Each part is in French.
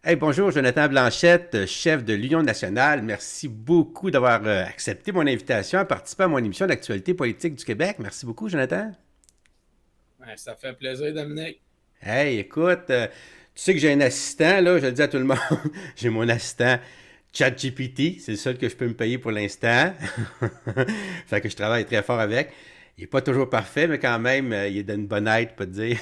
Hey, bonjour, Jonathan Blanchette, chef de l'Union nationale. Merci beaucoup d'avoir accepté mon invitation à participer à mon émission d'actualité politique du Québec. Merci beaucoup, Jonathan. Ouais, ça fait plaisir, Dominique. Hey, écoute, tu sais que j'ai un assistant, là, je le dis à tout le monde. J'ai mon assistant ChatGPT, c'est le seul que je peux me payer pour l'instant. Fait que je travaille très fort avec. Il n'est pas toujours parfait, mais quand même, il est d'une bonne aide, pas te dire.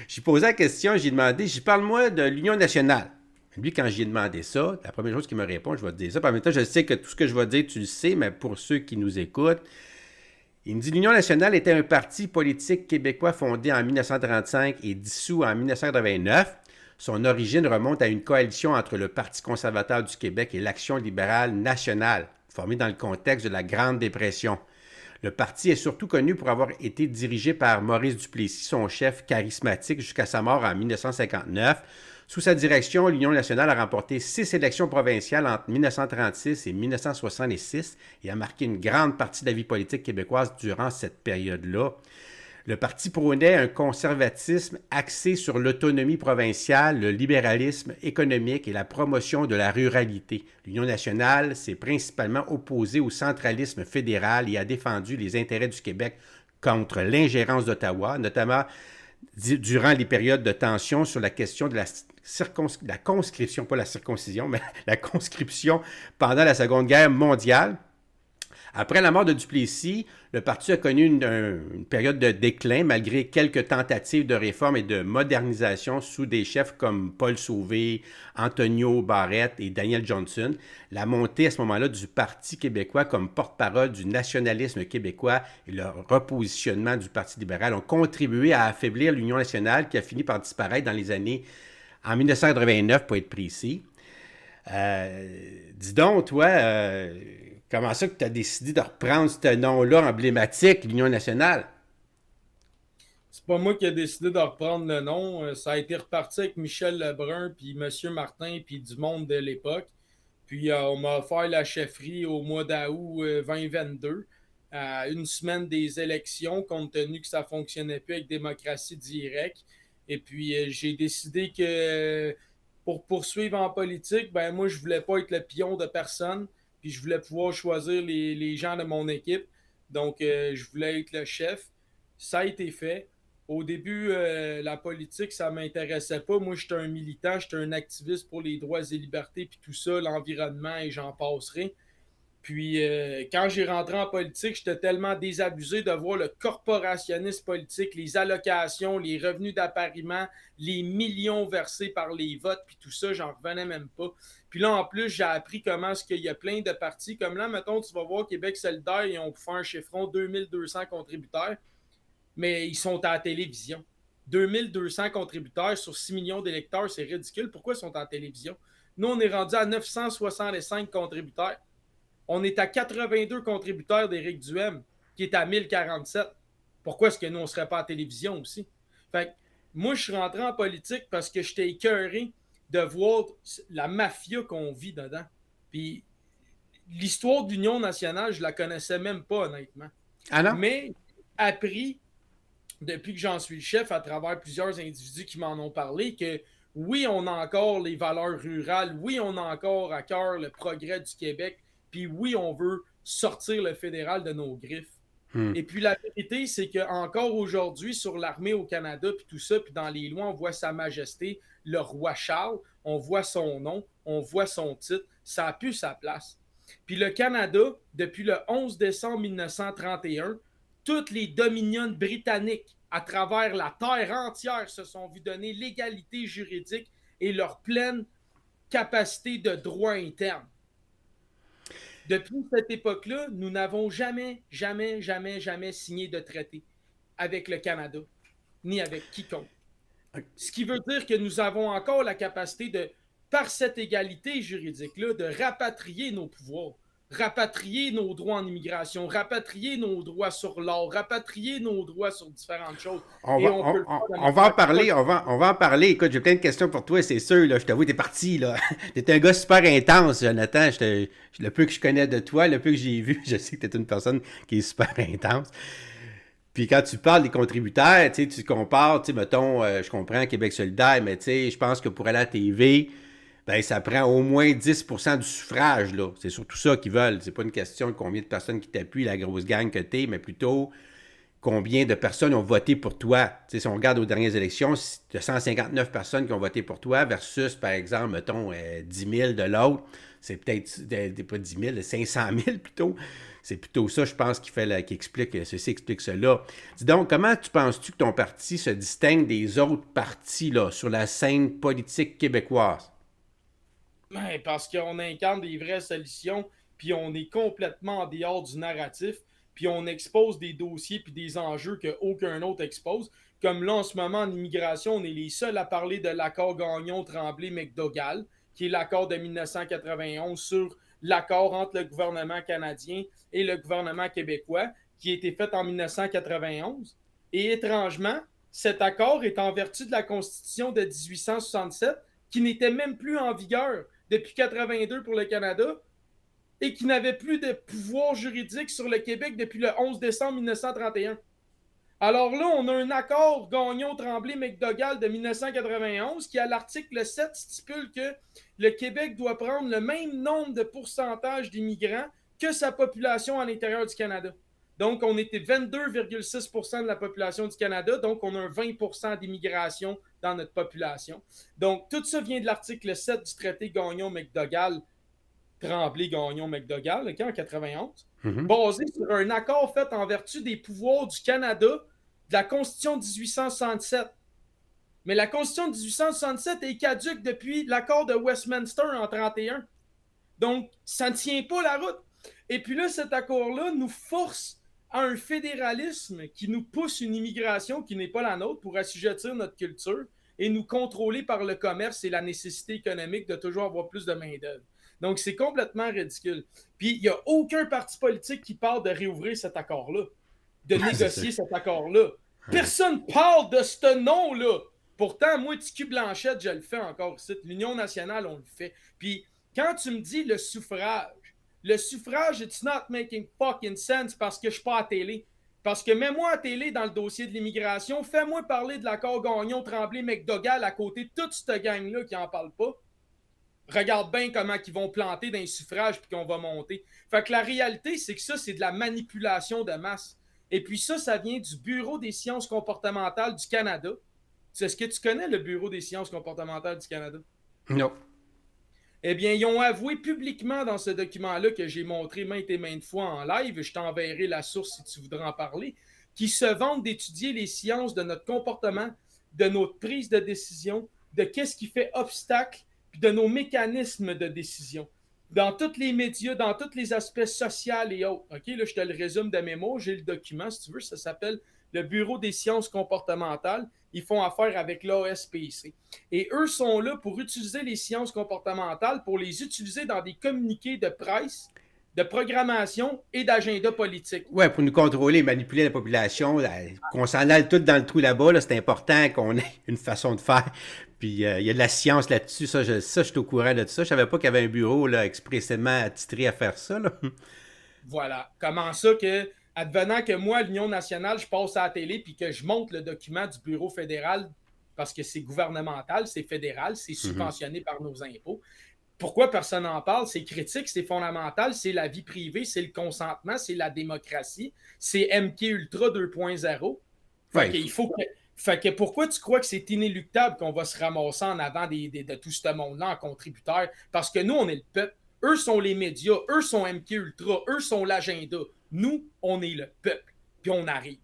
J'ai posé la question, j'ai demandé, j'y parle-moi de l'Union nationale. Lui, quand j'ai demandé ça, la première chose qu'il me répond, je vais te dire ça. Puis en même temps, je sais que tout ce que je vais te dire, tu le sais, mais pour ceux qui nous écoutent, il me dit l'Union nationale était un parti politique québécois fondé en 1935 et dissous en 1989. Son origine remonte à une coalition entre le Parti conservateur du Québec et l'Action libérale nationale, formée dans le contexte de la Grande Dépression. Le parti est surtout connu pour avoir été dirigé par Maurice Duplessis, son chef charismatique, jusqu'à sa mort en 1959. Sous sa direction, l'Union nationale a remporté 6 élections provinciales entre 1936 et 1966 et a marqué une grande partie de la vie politique québécoise durant cette période-là. Le parti prônait un conservatisme axé sur l'autonomie provinciale, le libéralisme économique et la promotion de la ruralité. L'Union nationale s'est principalement opposée au centralisme fédéral et a défendu les intérêts du Québec contre l'ingérence d'Ottawa, notamment durant les périodes de tension sur la question de la conscription, pas la circoncision, mais la conscription pendant la Seconde Guerre mondiale. Après la mort de Duplessis, le parti a connu une période de déclin malgré quelques tentatives de réforme et de modernisation sous des chefs comme Paul Sauvé, Antonio Barrette et Daniel Johnson. La montée à ce moment-là du Parti québécois comme porte-parole du nationalisme québécois et le repositionnement du Parti libéral ont contribué à affaiblir l'Union nationale qui a fini par disparaître dans les années en 1989 pour être précis. Dis donc, toi, comment ça que tu as décidé de reprendre ce nom-là emblématique, l'Union nationale? C'est pas moi qui ai décidé de reprendre le nom. Ça a été reparti avec Michel Lebrun, puis Monsieur Martin, puis du monde de l'époque. Puis on m'a offert la chefferie au mois d'août 2022, à une semaine des élections, compte tenu que ça fonctionnait plus avec démocratie directe. Et puis j'ai décidé que pour poursuivre en politique, ben moi je voulais pas être le pion de personne, puis je voulais pouvoir choisir les gens de mon équipe. Donc je voulais être le chef. Ça a été fait. Au début, la politique, ça ne m'intéressait pas. Moi, j'étais un militant, j'étais un activiste pour les droits et libertés, puis tout ça, l'environnement, et j'en passerai. Puis, quand j'ai rentré en politique, j'étais tellement désabusé de voir le corporationnisme politique, les allocations, les revenus d'appariement, les millions versés par les votes, puis tout ça, j'en revenais même pas. Puis là, en plus, j'ai appris comment est-ce qu'il y a plein de partis. Comme là, mettons, tu vas voir Québec solidaire, ils ont fait un chiffron 2200 contributeurs, mais ils sont à la télévision. 2200 contributeurs sur 6 millions d'électeurs, c'est ridicule. Pourquoi ils sont en télévision? Nous, on est rendu à 965 contributeurs. On est à 82 contributeurs d'Éric Duhem, qui est à 1047. Pourquoi est-ce que nous, on ne serait pas à la télévision aussi? Fait que moi, je suis rentré en politique parce que j'étais écœuré de voir la mafia qu'on vit dedans. Puis l'histoire de l'Union nationale, je la connaissais même pas, honnêtement. Ah non? Mais appris depuis que j'en suis le chef, à travers plusieurs individus qui m'en ont parlé, que oui, on a encore les valeurs rurales, oui, on a encore à cœur le progrès du Québec, puis oui, on veut sortir le fédéral de nos griffes. Hmm. Et puis la vérité, c'est qu'encore aujourd'hui, sur l'armée au Canada, puis tout ça, puis dans les lois, on voit Sa Majesté, le roi Charles, on voit son nom, on voit son titre, ça a plus sa place. Puis le Canada, depuis le 11 décembre 1931, toutes les dominions britanniques à travers la terre entière se sont vu donner l'égalité juridique et leur pleine capacité de droit interne. Depuis cette époque-là, nous n'avons jamais, jamais, jamais, jamais signé de traité avec le Canada, ni avec quiconque. Ce qui veut dire que nous avons encore la capacité de, par cette égalité juridique-là, de rapatrier nos pouvoirs, rapatrier nos droits en immigration, rapatrier nos droits sur l'or, rapatrier nos droits sur différentes choses. On Et va, on on, peut le on- faire de on va en manière parler, on va en parler. Écoute, j'ai plein de questions pour toi, c'est sûr, là. Je t'avoue, t'es parti, là. T'es un gars super intense, Jonathan. Le peu que je connais de toi, le peu que j'ai vu, je sais que t'es une personne qui est super intense. Puis quand tu parles des contributeurs, tu sais, tu compares, tu sais, mettons, je comprends Québec solidaire, mais tu sais, je pense que pour aller à la TV, Ben, ça prend au moins 10% du suffrage, là. C'est surtout ça qu'ils veulent. C'est pas une question de combien de personnes qui t'appuient, la grosse gang que t'es, mais plutôt combien de personnes ont voté pour toi. Tu sais, si on regarde aux dernières élections, si tu as 159 personnes qui ont voté pour toi versus, par exemple, mettons, 10 000 de l'autre, c'est peut-être, pas 10 000, 500 000 plutôt. C'est plutôt ça, je pense, qui explique, ceci explique cela. Dis donc, comment tu penses-tu que ton parti se distingue des autres partis là, sur la scène politique québécoise? Ben, parce qu'on incarne des vraies solutions, puis on est complètement en dehors du narratif, puis on expose des dossiers puis des enjeux qu'aucun autre expose. Comme là, en ce moment, en immigration, on est les seuls à parler de l'accord Gagnon-Tremblay-McDougall, qui est l'accord de 1991 sur l'accord entre le gouvernement canadien et le gouvernement québécois, qui a été fait en 1991. Et étrangement, cet accord est en vertu de la Constitution de 1867, qui n'était même plus en vigueur depuis 82 pour le Canada et qui n'avait plus de pouvoir juridique sur le Québec depuis le 11 décembre 1931. Alors là, on a un accord Gagnon-Tremblay-McDougall de 1991 qui, à l'article 7, stipule que le Québec doit prendre le même nombre de pourcentage d'immigrants que sa population à l'intérieur du Canada. Donc, on était 22,6% de la population du Canada, donc on a un 20% d'immigration dans notre population. Donc, tout ça vient de l'article 7 du traité Gagnon-McDougall, Tremblay-Gagnon-McDougall, en 91, Mhm. basé sur un accord fait en vertu des pouvoirs du Canada de la Constitution de 1867. Mais la Constitution de 1867 est caduque depuis l'accord de Westminster en 31. Donc, ça ne tient pas la route. Et puis là, cet accord-là nous force à un fédéralisme qui nous pousse une immigration qui n'est pas la nôtre pour assujettir notre culture et nous contrôler par le commerce et la nécessité économique de toujours avoir plus de main-d'œuvre. Donc, c'est complètement ridicule. Puis, il n'y a aucun parti politique qui parle de réouvrir cet accord-là, de C'est ça. négocier cet accord-là. Personne parle de ce nom-là. Pourtant, moi, Ticu Blanchette, je le fais encore ici. L'Union nationale, on le fait. Puis, quand tu me dis le suffrage, it's not making fucking sense parce que je suis pas à télé. Parce que mets-moi à télé dans le dossier de l'immigration, fais-moi parler de l'accord Gagnon-Tremblay-McDougall à côté de toute cette gang-là qui en parle pas. Regarde bien comment ils vont planter dans les suffrages puis qu'on va monter. Fait que la réalité, c'est que ça, c'est de la manipulation de masse. Et puis ça vient du Bureau des sciences comportementales du Canada. Est-ce que tu connais le Bureau des sciences comportementales du Canada? Non. Eh bien, ils ont avoué publiquement dans ce document-là que j'ai montré maintes et maintes fois en live, je t'enverrai la source si tu voudrais en parler, qui se vantent d'étudier les sciences de notre comportement, de notre prise de décision, de qu'est-ce qui fait obstacle, puis de nos mécanismes de décision. Dans tous les médias, dans tous les aspects sociaux et autres. OK, là, je te le résume de mes mots, j'ai le document, si tu veux, ça s'appelle le Bureau des sciences comportementales. Ils font affaire avec l'ASPC. Et eux sont là pour utiliser les sciences comportementales, pour les utiliser dans des communiqués de presse, de programmation et d'agenda politique. Ouais, pour nous contrôler, manipuler la population, qu'on s'en aille tout dans le trou là-bas, là, c'est important qu'on ait une façon de faire. Puis il y a de la science là-dessus, ça, je suis au courant de ça. Je savais pas qu'il y avait un bureau là, expressément attitré à faire ça. Là. Voilà. Comment ça que, advenant que moi, l'Union nationale, je passe à la télé puis que je monte le document du Bureau fédéral parce que c'est gouvernemental, c'est fédéral, c'est Mhm. subventionné par nos impôts. Pourquoi personne n'en parle? C'est critique, c'est fondamental, c'est la vie privée, c'est le consentement, c'est la démocratie, c'est MK Ultra 2.0. Fait Ouais, que, fait que pourquoi tu crois que c'est inéluctable qu'on va se ramasser en avant de tout ce monde-là en contributeur? Parce que nous, on est le peuple. Eux sont les médias, eux sont MK Ultra, eux sont l'agenda. Nous, on est le peuple. Puis on arrive.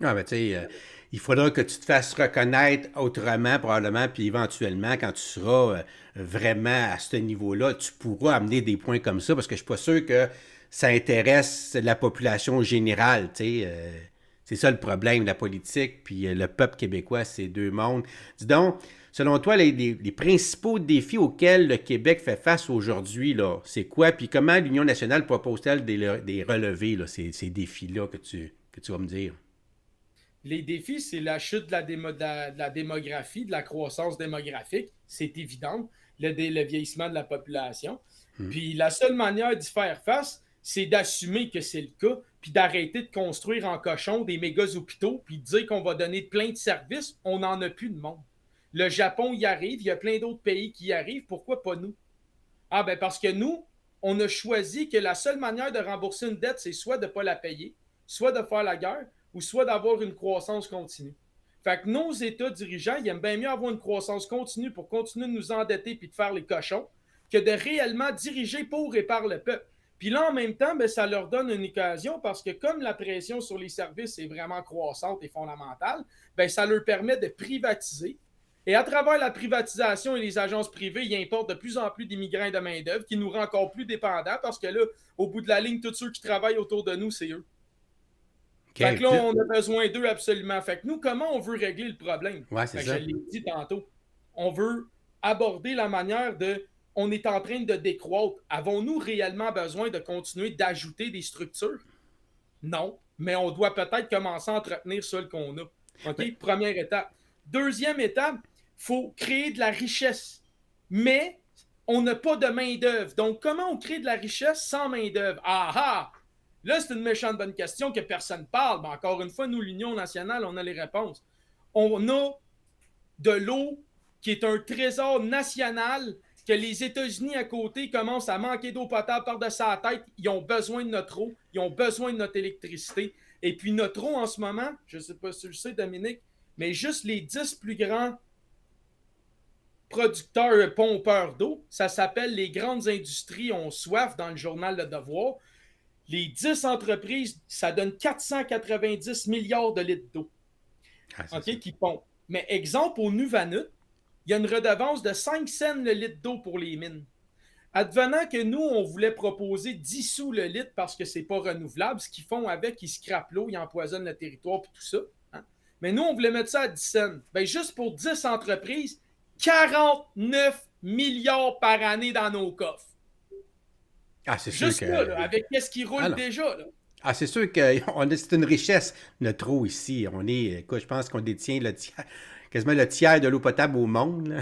ah, ben, tu sais, il faudra que tu te fasses reconnaître autrement, probablement, puis éventuellement, quand tu seras vraiment à ce niveau-là, tu pourras amener des points comme ça, parce que je suis pas sûr que ça intéresse la population générale, tu sais. C'est ça le problème, la politique, puis le peuple québécois, c'est deux mondes. Dis donc, selon toi, les principaux défis auxquels le Québec fait face aujourd'hui, là, c'est quoi? Puis comment l'Union nationale propose-t-elle des relever, là, ces défis-là que tu vas me dire? Les défis, c'est la chute de la démographie, de la croissance démographique, c'est évident, le vieillissement de la population. Hmm. Puis la seule manière d'y faire face, c'est d'assumer que c'est le cas, puis d'arrêter de construire en cochon des méga hôpitaux, puis de dire qu'on va donner plein de services, on n'en a plus de monde. Le Japon y arrive, il y a plein d'autres pays qui y arrivent. Pourquoi pas nous? Ah, ben parce que nous, on a choisi que la seule manière de rembourser une dette, c'est soit de ne pas la payer, soit de faire la guerre, ou soit d'avoir une croissance continue. Fait que nos États dirigeants, ils aiment bien mieux avoir une croissance continue pour continuer de nous endetter puis de faire les cochons que de réellement diriger pour et par le peuple. Puis là, en même temps, ben, ça leur donne une occasion parce que comme la pression sur les services est vraiment croissante et fondamentale, ben, ça leur permet de privatiser. Et à travers la privatisation et les agences privées, ils importent de plus en plus d'immigrants et de main-d'œuvre qui nous rend encore plus dépendants parce que là, au bout de la ligne, tous ceux qui travaillent autour de nous, c'est eux. OK. Fait que là, on a besoin d'eux absolument. Fait que nous, comment on veut régler le problème? Ouais, c'est Fait que ça. je l'ai dit tantôt. On veut aborder la manière de. On est en train de décroître. Avons-nous réellement besoin de continuer d'ajouter des structures? Non. Mais on doit peut-être commencer à entretenir celles qu'on a. OK? Mais, Première étape. Deuxième étape, il faut créer de la richesse. Mais on n'a pas de main-d'œuvre. Donc, comment on crée de la richesse sans main-d'œuvre? Ah ah! Là, c'est une méchante bonne question que personne ne parle. Mais encore une fois, nous, l'Union nationale, on a les réponses. On a de l'eau qui est un trésor national que les États-Unis à côté commencent à manquer d'eau potable par-dessus la tête. Ils ont besoin de notre eau, ils ont besoin de notre électricité. Et puis notre eau en ce moment, je ne sais pas si tu le sais, Dominique, mais juste les 10 plus grands producteurs pompeurs d'eau, ça s'appelle les grandes industries ont soif dans le journal Le Devoir. Les 10 entreprises, ça donne 490 milliards de litres d'eau, OK, qui pompent. Mais exemple, au Nunavut, il y a une redevance de 5 cents le litre d'eau pour les mines. Advenant que nous, on voulait proposer 10 sous le litre parce que c'est pas renouvelable, ce qu'ils font avec, ils scrapent l'eau, ils empoisonnent le territoire et tout ça. Hein? Mais nous, on voulait mettre ça à 10 cents. Ben, juste pour 10 entreprises, 49 milliards par année dans nos coffres. ah, c'est sûr Juste que. là, avec qu'est-ce qui Ah roule non. déjà. Là. Ah, c'est sûr que c'est une richesse, notre eau ici. On est, écoute, je pense qu'on détient quasiment le tiers de l'eau potable au monde, là.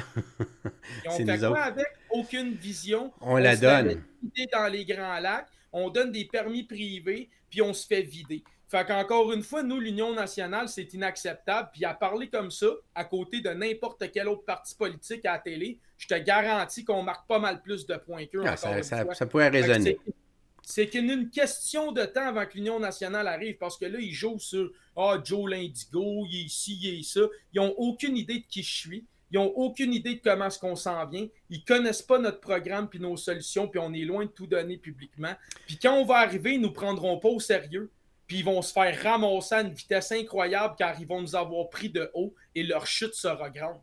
Et on C'est fait nous quoi autres. avec? Aucune vision. On On la se fait aller donne. vider dans les grands lacs. On donne des permis privés, puis on se fait vider. Fait qu'encore une fois, nous, l'Union nationale, c'est inacceptable. Puis à parler comme ça, à côté de n'importe quel autre parti politique à la télé, je te garantis qu'on marque pas mal plus de points qu'eux, Ah, encore une fois. ça pourrait Fait que résonner. c'est qu'une question de temps avant que l'Union nationale arrive, parce que là, ils jouent sur Ah, Joe l'Indigo, il est ici, il est ça. Ils n'ont aucune idée de qui je suis. Ils n'ont aucune idée de comment est-ce qu'on s'en vient. Ils ne connaissent pas notre programme puis nos solutions, puis on est loin de tout donner publiquement. Puis quand on va arriver, ils ne nous prendront pas au sérieux. Puis ils vont se faire ramasser à une vitesse incroyable car ils vont nous avoir pris de haut et leur chute sera grande.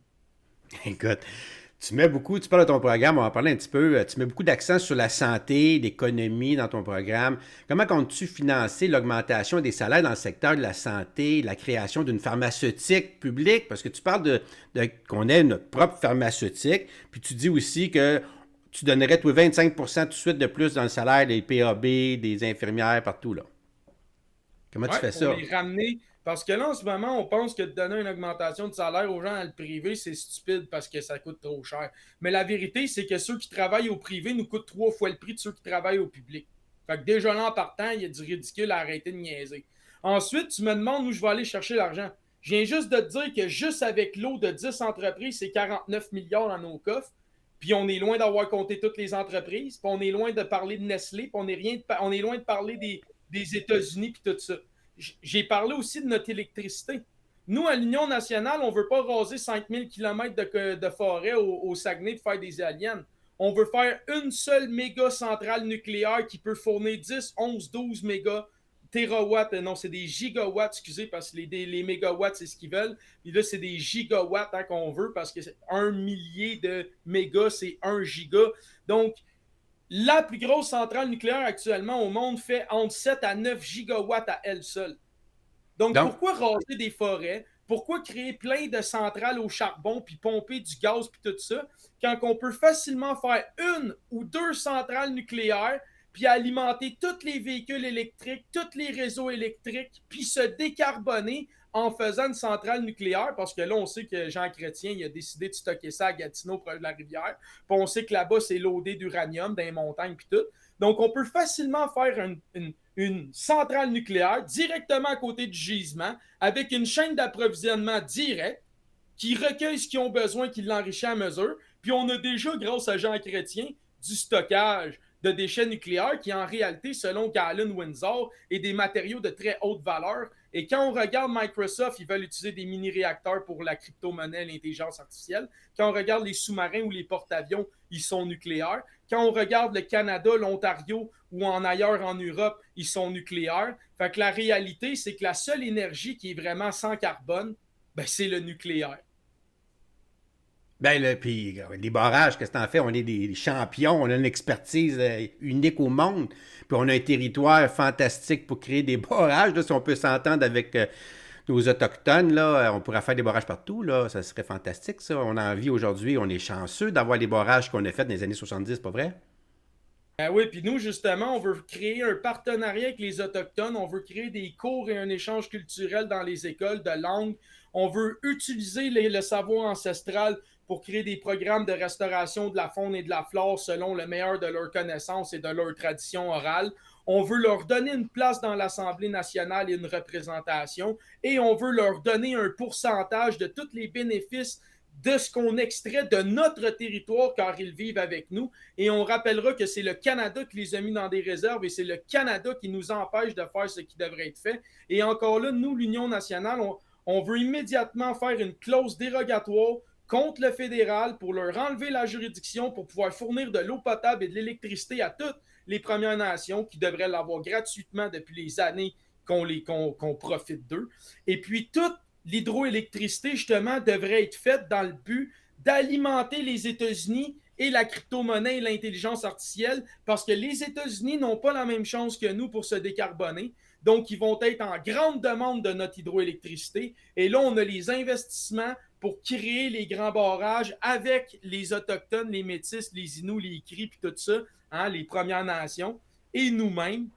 Écoute, tu parles de ton programme, on va en parler un petit peu, tu mets beaucoup d'accent sur la santé, l'économie dans ton programme. Comment comptes-tu financer l'augmentation des salaires dans le secteur de la santé, la création d'une pharmaceutique publique? Parce que tu parles qu'on ait notre propre pharmaceutique, puis tu dis aussi que tu donnerais toi 25% tout de suite de plus dans le salaire des PAB, des infirmières, partout là. Comment tu Ouais, fais pour ça? les ramener. Parce que là, en ce moment, on pense que de donner une augmentation de salaire aux gens dans le privé, c'est stupide parce que ça coûte trop cher. Mais la vérité, c'est que ceux qui travaillent au privé nous coûtent 3 fois le prix de ceux qui travaillent au public. Fait que déjà là, en partant, il y a du ridicule à arrêter de niaiser. Ensuite, tu me demandes où je vais aller chercher l'argent. Je viens juste de te dire que juste avec l'eau de 10 entreprises, c'est 49 milliards dans nos coffres. Puis on est loin d'avoir compté toutes les entreprises. Puis on est loin de parler de Nestlé. Puis on est loin de parler des États-Unis. Puis tout ça. J'ai parlé aussi de notre électricité. Nous, à l'Union nationale, on ne veut pas raser 5000 km de forêt au Saguenay pour faire des éoliennes. On veut faire une seule méga centrale nucléaire qui peut fournir 10, 11, 12 méga térawatts. Non, c'est des gigawatts, excusez, parce que les mégawatts, c'est ce qu'ils veulent. Puis là, c'est des gigawatts hein, qu'on veut parce que 1 millier de mégas, c'est 1 giga. Donc, la plus grosse centrale nucléaire actuellement au monde fait entre 7 à 9 gigawatts à elle seule. Donc, Donc, pourquoi raser des forêts? Pourquoi créer plein de centrales au charbon puis pomper du gaz puis tout ça quand on peut facilement faire une ou deux centrales nucléaires puis alimenter tous les véhicules électriques, tous les réseaux électriques puis se décarboner en faisant une centrale nucléaire, parce que là, on sait que Jean Chrétien il a décidé de stocker ça à Gatineau, proche de la rivière. Puis on sait que là-bas, c'est loadé d'uranium dans les montagnes puis tout. Donc, on peut facilement faire une centrale nucléaire directement à côté du gisement avec une chaîne d'approvisionnement directe qui recueille ce qu'ils ont besoin, qui l'enrichit à mesure. Puis on a déjà, grâce à Jean Chrétien, du stockage de déchets nucléaires qui, en réalité, selon Galen Windsor, est des matériaux de très haute valeur. Et quand on regarde Microsoft, ils veulent utiliser des mini-réacteurs pour la crypto-monnaie, l'intelligence artificielle. Quand on regarde les sous-marins ou les porte-avions, ils sont nucléaires. Quand on regarde le Canada, l'Ontario ou en ailleurs en Europe, ils sont nucléaires. Fait que la réalité, c'est que la seule énergie qui est vraiment sans carbone, ben, c'est le nucléaire. Ben, là, puis les barrages, qu'est-ce que t'en fais? On est des champions, on a une expertise unique au monde, puis on a un territoire fantastique pour créer des barrages. Là, si on peut s'entendre avec nos Autochtones, là, on pourrait faire des barrages partout, là, ça serait fantastique, ça. On a envie aujourd'hui, on est chanceux d'avoir les barrages qu'on a faits dans les années 70, pas vrai? Ben oui, puis nous, justement, on veut créer un partenariat avec les Autochtones, on veut créer des cours et un échange culturel dans les écoles de langue, on veut utiliser le savoir ancestral pour créer des programmes de restauration de la faune et de la flore selon le meilleur de leurs connaissances et de leur tradition orale. On veut leur donner une place dans l'Assemblée nationale et une représentation, et on veut leur donner un pourcentage de tous les bénéfices de ce qu'on extrait de notre territoire car ils vivent avec nous. Et on rappellera que c'est le Canada qui les a mis dans des réserves et c'est le Canada qui nous empêche de faire ce qui devrait être fait. Et encore là, nous, l'Union nationale, on veut immédiatement faire une clause dérogatoire contre le fédéral pour leur enlever la juridiction pour pouvoir fournir de l'eau potable et de l'électricité à toutes les Premières Nations qui devraient l'avoir gratuitement depuis les années qu'on profite d'eux. Et puis, toute l'hydroélectricité, justement, devrait être faite dans le but d'alimenter les États-Unis et la crypto-monnaie et l'intelligence artificielle parce que les États-Unis n'ont pas la même chance que nous pour se décarboner. Donc, ils vont être en grande demande de notre hydroélectricité. Et là, on a les investissements pour créer les grands barrages avec les Autochtones, les Métis, les Inuits, les Cris, puis tout ça, hein, les Premières Nations, et nous-mêmes,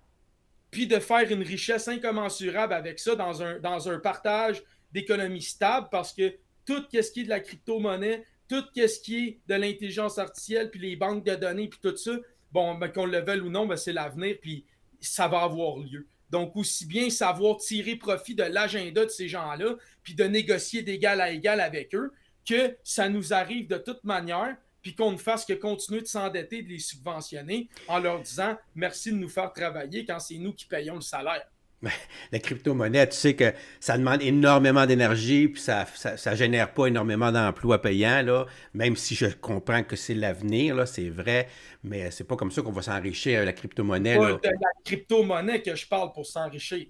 puis de faire une richesse incommensurable avec ça dans un partage d'économie stable parce que tout ce qui est de la crypto-monnaie, tout ce qui est de l'intelligence artificielle, puis les banques de données, puis tout ça, bon, ben, qu'on le veuille ou non, ben, c'est l'avenir, puis ça va avoir lieu. Donc, aussi bien savoir tirer profit de l'agenda de ces gens-là, puis de négocier d'égal à égal avec eux, que ça nous arrive de toute manière, puis qu'on ne fasse que continuer de s'endetter, de les subventionner, en leur disant merci de nous faire travailler quand c'est nous qui payons le salaire. La crypto-monnaie, tu sais que ça demande énormément d'énergie, puis ça génère pas énormément d'emplois payants, là, même si je comprends que c'est l'avenir, là, c'est vrai, mais c'est pas comme ça qu'on va s'enrichir, la crypto-monnaie, Pas là. de la crypto-monnaie que je parle pour s'enrichir.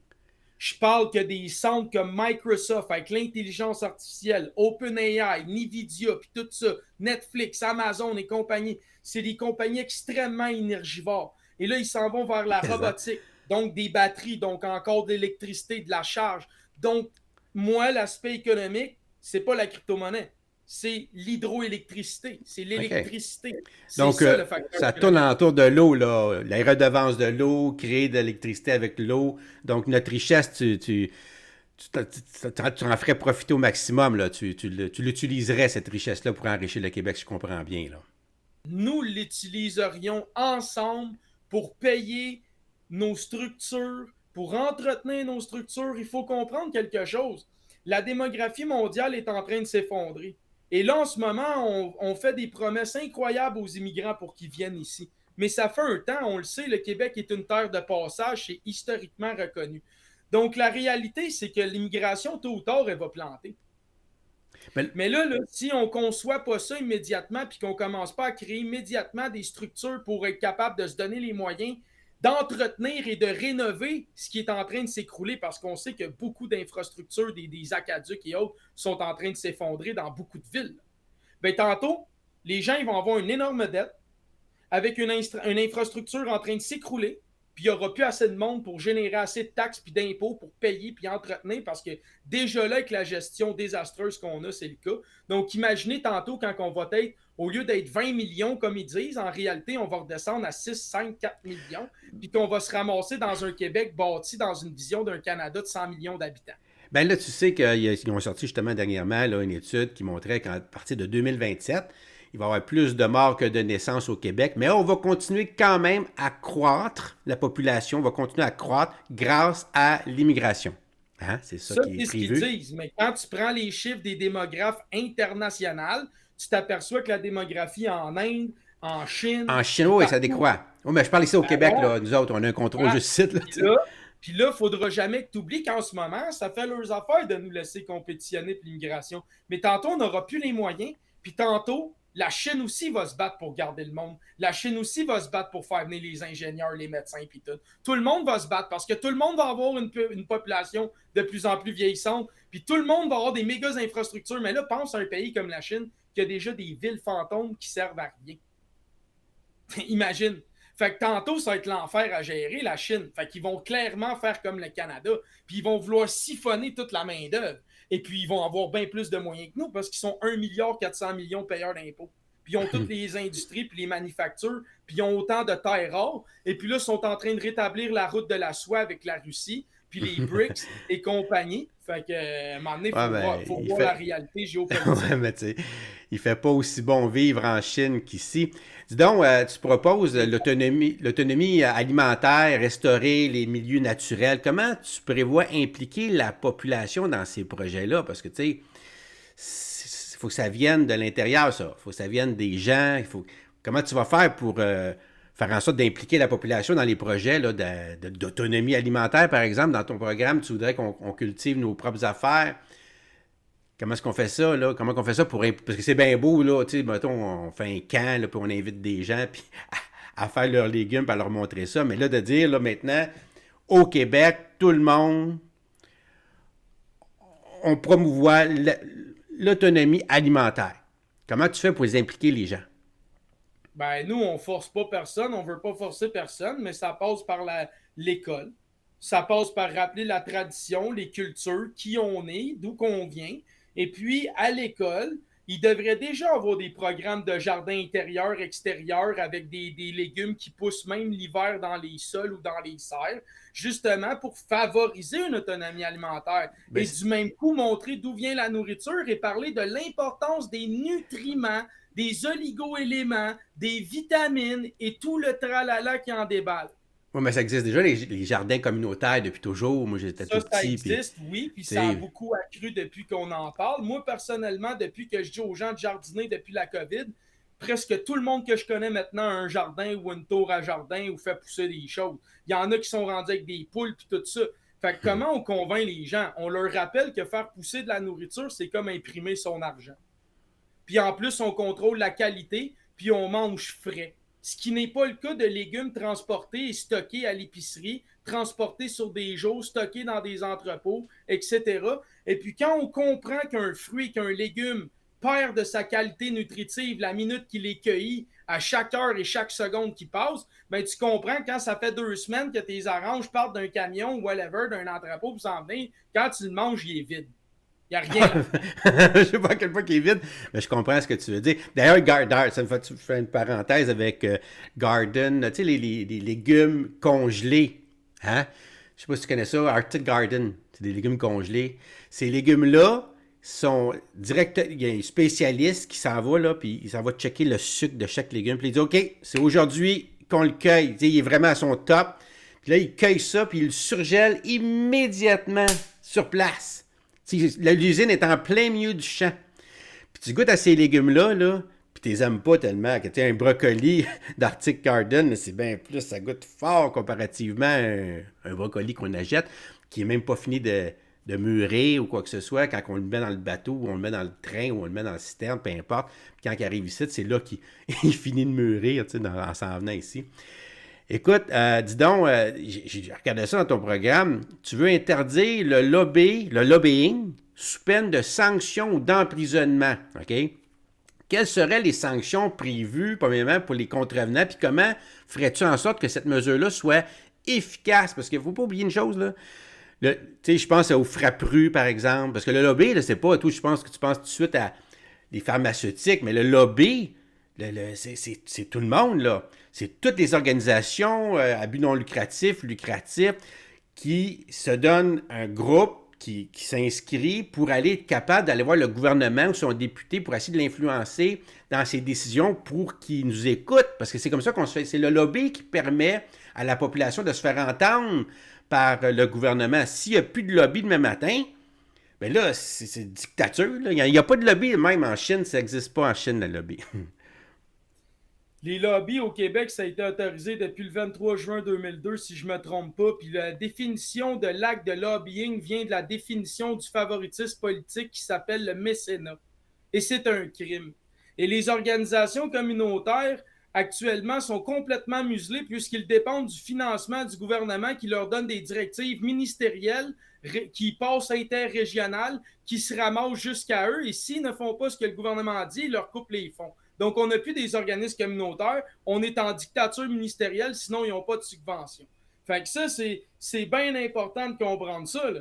Je parle que des centres comme Microsoft avec l'intelligence artificielle, OpenAI, Nvidia, puis tout ça, Netflix, Amazon et compagnie, c'est des compagnies extrêmement énergivores. Et là, ils s'en vont vers la robotique, donc des batteries, donc encore de l'électricité, de la charge. Donc, moi, l'aspect économique, c'est pas la crypto-monnaie, c'est l'hydroélectricité, c'est OK. l'électricité. C'est Donc, ça le facteur ça tourne économique. autour de l'eau, là. Les redevances de l'eau, créer de l'électricité avec l'eau. Donc, notre richesse, tu en ferais profiter au maximum, là. Tu l'utiliserais, cette richesse-là, pour enrichir le Québec, si je comprends bien, là. Nous l'utiliserions ensemble pour payer nos structures, pour entretenir nos structures. Il faut comprendre quelque chose. La démographie mondiale est en train de s'effondrer. Et là, en ce moment, on fait des promesses incroyables aux immigrants pour qu'ils viennent ici. Mais ça fait un temps, on le sait, le Québec est une terre de passage, c'est historiquement reconnu. Donc, la réalité, c'est que l'immigration, tôt ou tard, elle va planter. Mais, Mais là, si on ne conçoit pas ça immédiatement, puis qu'on ne commence pas à créer immédiatement des structures pour être capable de se donner les moyens d'entretenir et de rénover ce qui est en train de s'écrouler, parce qu'on sait que beaucoup d'infrastructures, des aqueducs et autres, sont en train de s'effondrer dans beaucoup de villes. Bien, tantôt, les gens ils vont avoir une énorme dette avec une infrastructure en train de s'écrouler, puis il n'y aura plus assez de monde pour générer assez de taxes puis d'impôts pour payer puis entretenir parce que déjà là, avec la gestion désastreuse qu'on a, c'est le cas. Donc, imaginez tantôt quand on va être, au lieu d'être 20 millions, comme ils disent, en réalité, on va redescendre à 6, 5, 4 millions, puis qu'on va se ramasser dans un Québec bâti dans une vision d'un Canada de 100 millions d'habitants. ben là, tu sais qu'ils ont sorti justement dernièrement là, une étude qui montrait qu'à partir de 2027, il va y avoir plus de morts que de naissances au Québec, mais on va continuer quand même à croître, la population va continuer à croître grâce à l'immigration. Hein? C'est ça Ça, qui est c'est ce qu'ils prévu. disent. Mais quand tu prends les chiffres des démographes internationaux, tu t'aperçois que la démographie en Inde, en Chine, En Chine, puis oui, ça partout, décroît. Oui, mais je parle ici au ben Québec, ouais, là. Nous autres, on a un contrôle voilà. juste ici, là, Puis tu sais. là, puis là, il ne faudra jamais que tu oublies qu'en ce moment, ça fait leurs affaires de nous laisser compétitionner pour l'immigration. Mais tantôt, on n'aura plus les moyens. Puis tantôt, la Chine aussi va se battre pour garder le monde. La Chine aussi va se battre pour faire venir les ingénieurs, les médecins, puis tout. Tout le monde va se battre parce que tout le monde va avoir une population de plus en plus vieillissante. Puis tout le monde va avoir des méga infrastructures. Mais là, pense à un pays comme la Chine qui a déjà des villes fantômes qui servent à rien. Imagine. Fait que tantôt, ça va être l'enfer à gérer, la Chine. Fait qu'ils vont clairement faire comme le Canada. Puis ils vont vouloir siphonner toute la main-d'œuvre. Et puis ils vont avoir bien plus de moyens que nous parce qu'ils sont 1,4 milliard de payeurs d'impôts. Puis ils ont toutes les industries, puis les manufactures, puis ils ont autant de terres rares. Et puis là, ils sont en train de rétablir la route de la soie avec la Russie, puis les BRICS et compagnie. Fait que, à un moment donné, Ouais, il ben, faut il voir fait. la réalité géopolitique. Ouais, mais tu sais, il fait pas aussi bon vivre en Chine qu'ici. Dis donc, tu proposes l'autonomie alimentaire, restaurer les milieux naturels. Comment tu prévois impliquer la population dans ces projets-là? Parce que, tu sais, il faut que ça vienne de l'intérieur, ça. Il faut que ça vienne des gens. Comment tu vas faire pour faire en sorte d'impliquer la population dans les projets là, d'autonomie alimentaire, par exemple? Dans ton programme, tu voudrais qu'on cultive nos propres affaires. Comment est-ce qu'on fait ça, là? Comment on fait ça pour... Parce que c'est bien beau, là, tu sais, mettons, on fait un camp, là, puis on invite des gens, puis à faire leurs légumes, puis à leur montrer ça. Mais là, de dire, là, maintenant, au Québec, tout le monde, on promouvoit l'autonomie alimentaire. Comment tu fais pour les impliquer, les gens? Ben, nous, on force pas personne, on veut pas forcer personne, mais ça passe par l'école. Ça passe par rappeler la tradition, les cultures, qui on est, d'où qu'on vient. Et puis, à l'école, il devrait déjà avoir des programmes de jardin intérieur, extérieur, avec des légumes qui poussent même l'hiver dans les sols ou dans les serres, justement pour favoriser une autonomie alimentaire. Ben, Et du même coup, montrer d'où vient la nourriture et parler de l'importance des nutriments, des oligo-éléments, des vitamines et tout le tralala qui en déballe. ouais, mais ça existe déjà, les jardins communautaires, depuis toujours. Moi, j'étais tout Ça petit, puis, tu existe, oui, puis ça a sais, beaucoup accru depuis qu'on en parle. Moi, personnellement, depuis que je dis aux gens de jardiner depuis la COVID, presque tout le monde que je connais maintenant a un jardin ou une tour à jardin ou fait pousser des choses. Il y en a qui sont rendus avec des poules puis tout ça. Fait que comment on convainc les gens? On leur rappelle que faire pousser de la nourriture, c'est comme imprimer son argent. Puis en plus, on contrôle la qualité, puis on mange frais. Ce qui n'est pas le cas de légumes transportés et stockés à l'épicerie, transportés sur des jours, stockés dans des entrepôts, etc. Et puis quand on comprend qu'un fruit, qu'un légume perd de sa qualité nutritive la minute qu'il est cueilli, à chaque heure et chaque seconde qui passe, ben tu comprends quand ça fait 2 semaines que tes oranges partent d'un camion ou whatever, d'un entrepôt pour s'en venir, quand tu le manges, il est vide. Il n'y a rien là-dedans. je sais pas à quel point il est vide, mais je comprends ce que tu veux dire. D'ailleurs, ça me fait tu fais une parenthèse avec Garden, tu sais, les légumes congelés. Hein? Je sais pas si tu connais ça, Arctic Garden. C'est des légumes congelés. Ces légumes-là sont direct. Il y a un spécialiste qui s'en va, là, puis il s'en va checker le sucre de chaque légume. Puis il dit OK, c'est aujourd'hui qu'on le cueille. Tu sais, il est vraiment à son top. Puis là, il cueille ça, puis il le surgèle immédiatement sur place. L'usine est en plein milieu du champ. Puis tu goûtes à ces légumes-là, là, puis tu les aimes pas tellement. Que tu un brocoli d'Arctic Garden, c'est bien plus, ça goûte fort comparativement à un brocoli qu'on achète, qui est même pas fini de mûrir ou quoi que ce soit, quand on le met dans le bateau, ou on le met dans le train, ou on le met dans le citerne, peu importe. Puis quand il arrive ici, c'est là qu'il finit de mûrir, tu sais, en s'en venant ici. Écoute, dis donc, j'ai regardé ça dans ton programme. Tu veux interdire le lobbying, sous peine de sanctions ou d'emprisonnement. OK? Quelles seraient les sanctions prévues, premièrement, pour les contrevenants? Puis comment ferais-tu en sorte que cette mesure-là soit efficace? Parce qu'il ne faut pas oublier une chose, là. Tu sais, je pense aux frapperus, par exemple. Parce que le lobby, là, c'est pas tout. Je pense que tu penses tout de suite à des pharmaceutiques, mais le lobby, c'est tout le monde, là. C'est toutes les organisations à but non lucratif, qui se donnent un groupe qui s'inscrit pour aller être capable d'aller voir le gouvernement ou son député pour essayer de l'influencer dans ses décisions pour qu'il nous écoute. Parce que c'est comme ça qu'on se fait. C'est le lobby qui permet à la population de se faire entendre par le gouvernement. S'il n'y a plus de lobby demain matin, ben là, c'est dictature. Là. Il n'y a pas de lobby, même en Chine, ça n'existe pas en Chine, le lobby. Les lobbies au Québec, ça a été autorisé depuis le 23 juin 2002, si je ne me trompe pas. Puis la définition de l'acte de lobbying vient de la définition du favoritisme politique qui s'appelle le mécénat. Et c'est un crime. Et les organisations communautaires, actuellement, sont complètement muselées puisqu'ils dépendent du financement du gouvernement qui leur donne des directives ministérielles qui passent interrégionales, qui se ramassent jusqu'à eux. Et s'ils ne font pas ce que le gouvernement dit, ils leur coupent les fonds. Donc, on n'a plus des organismes communautaires. On est en dictature ministérielle, sinon ils n'ont pas de subvention. Fait que ça, c'est bien important de comprendre ça. Là.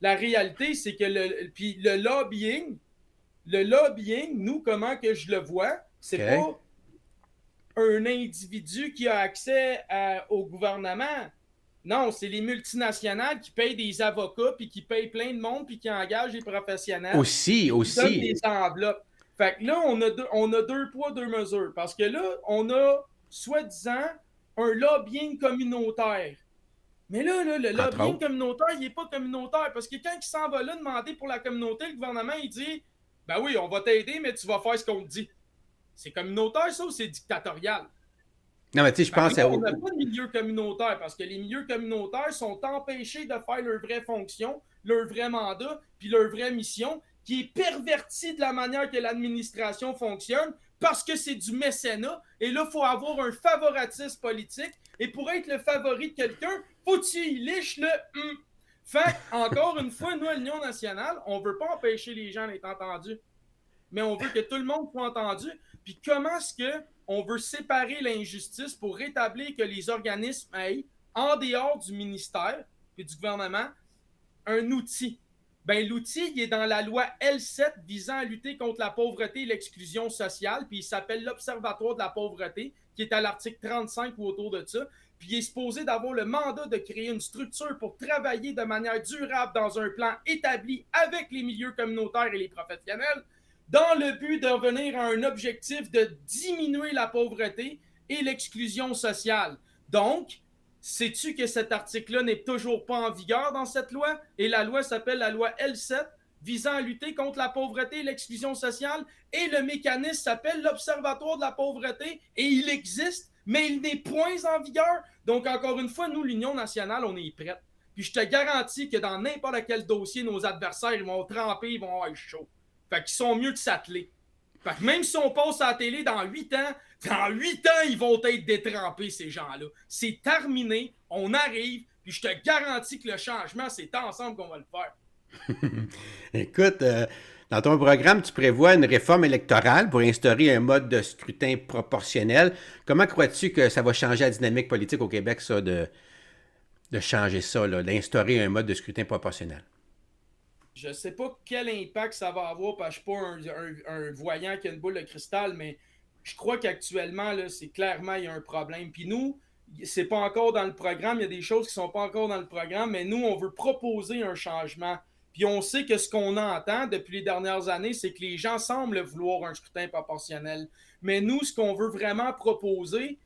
La réalité, c'est que le lobbying, nous, comment que je le vois, c'est pas un individu qui a accès au gouvernement. Non, c'est les multinationales qui payent des avocats, puis qui payent plein de monde, puis qui engagent des professionnels. Aussi. Qui donnent des enveloppes. Fait que là, on a deux poids, deux mesures. Parce que là, on a, soi-disant, un lobbying communautaire. Mais là, le lobbying communautaire, il n'est pas communautaire. Parce que quand il s'en va là demander pour la communauté, le gouvernement, il dit « Ben oui, on va t'aider, mais tu vas faire ce qu'on te dit. » C'est communautaire, ça, ou c'est dictatorial? Non, mais tu sais, je pense à... On n'a pas de milieu communautaire, parce que les milieux communautaires sont empêchés de faire leur vraie fonction, leur vrai mandat, puis leur vraie mission, qui est pervertie de la manière que l'administration fonctionne, parce que c'est du mécénat, et là, il faut avoir un favoritisme politique, et pour être le favori de quelqu'un, faut que tu y liches le Fait encore une fois, nous, à l'Union nationale, on ne veut pas empêcher les gens d'être entendus, mais on veut que tout le monde soit entendu. Puis comment est-ce qu'on veut séparer l'injustice pour rétablir que les organismes aient, en dehors du ministère et du gouvernement, un outil? Ben, l'outil, il est dans la loi L7 visant à lutter contre la pauvreté et l'exclusion sociale, puis il s'appelle l'Observatoire de la pauvreté, qui est à l'article 35 ou autour de ça. Puis il est supposé d'avoir le mandat de créer une structure pour travailler de manière durable dans un plan établi avec les milieux communautaires et les professionnels, dans le but de revenir à un objectif de diminuer la pauvreté et l'exclusion sociale. Donc, sais-tu que cet article-là n'est toujours pas en vigueur dans cette loi? Et la loi s'appelle la loi L7, visant à lutter contre la pauvreté et l'exclusion sociale. Et le mécanisme s'appelle l'Observatoire de la pauvreté. Et il existe, mais il n'est point en vigueur. Donc, encore une fois, nous, l'Union nationale, on est prête. Puis je te garantis que dans n'importe quel dossier, nos adversaires, ils vont tremper, ils vont avoir chaud. Fait qu'ils sont mieux de s'atteler. Fait que même si on passe à la télé dans 8 ans, ils vont être détrempés, ces gens-là. C'est terminé, on arrive, puis je te garantis que le changement, c'est ensemble qu'on va le faire. Écoute, dans ton programme, tu prévois une réforme électorale pour instaurer un mode de scrutin proportionnel. Comment crois-tu que ça va changer la dynamique politique au Québec, ça, de changer ça, d'instaurer un mode de scrutin proportionnel? Je sais pas quel impact ça va avoir parce que je suis pas un voyant qui a une boule de cristal, mais je crois qu'actuellement, là, c'est clairement, il y a un problème. Puis nous, c'est pas encore dans le programme, il y a des choses qui sont pas encore dans le programme, mais nous, on veut proposer un changement. Puis on sait que ce qu'on entend depuis les dernières années, c'est que les gens semblent vouloir un scrutin proportionnel. Mais nous, ce qu'on veut vraiment proposer,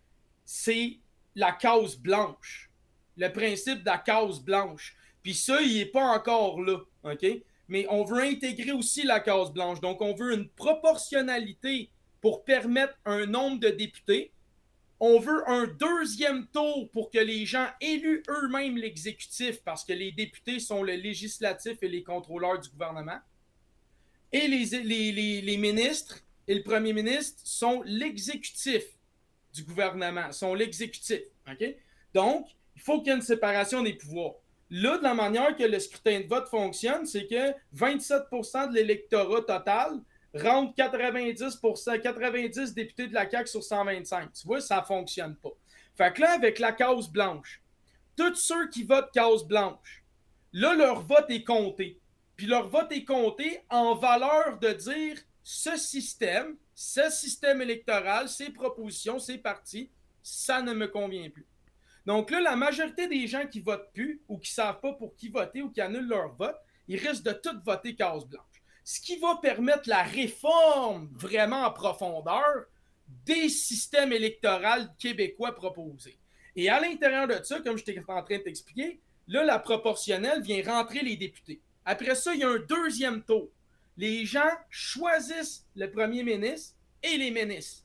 c'est la case blanche. Le principe de la case blanche. Puis ça, il n'est pas encore là, OK? Mais on veut intégrer aussi la case blanche. Donc, on veut une proportionnalité pour permettre un nombre de députés. On veut un deuxième tour pour que les gens éluent eux-mêmes l'exécutif, parce que les députés sont le législatif et les contrôleurs du gouvernement. Et les ministres et le premier ministre sont l'exécutif du gouvernement, sont l'exécutif, OK? Donc, il faut qu'il y ait une séparation des pouvoirs. Là, de la manière que le scrutin de vote fonctionne, c'est que 27% de l'électorat total rentre 90 députés de la CAQ sur 125. Tu vois, ça ne fonctionne pas. Fait que là, avec la case blanche, tous ceux qui votent case blanche, là, leur vote est compté. Puis leur vote est compté en valeur de dire ce système électoral, ces propositions, ces partis, ça ne me convient plus. Donc là, la majorité des gens qui votent plus ou qui ne savent pas pour qui voter ou qui annulent leur vote, ils risquent de tout voter case blanche. Ce qui va permettre la réforme vraiment en profondeur des systèmes électoraux québécois proposés. Et à l'intérieur de ça, comme je t'ai en train de t'expliquer, Là, la proportionnelle vient rentrer les députés. Après ça, il y a un deuxième tour. Les gens choisissent le premier ministre et les ministres,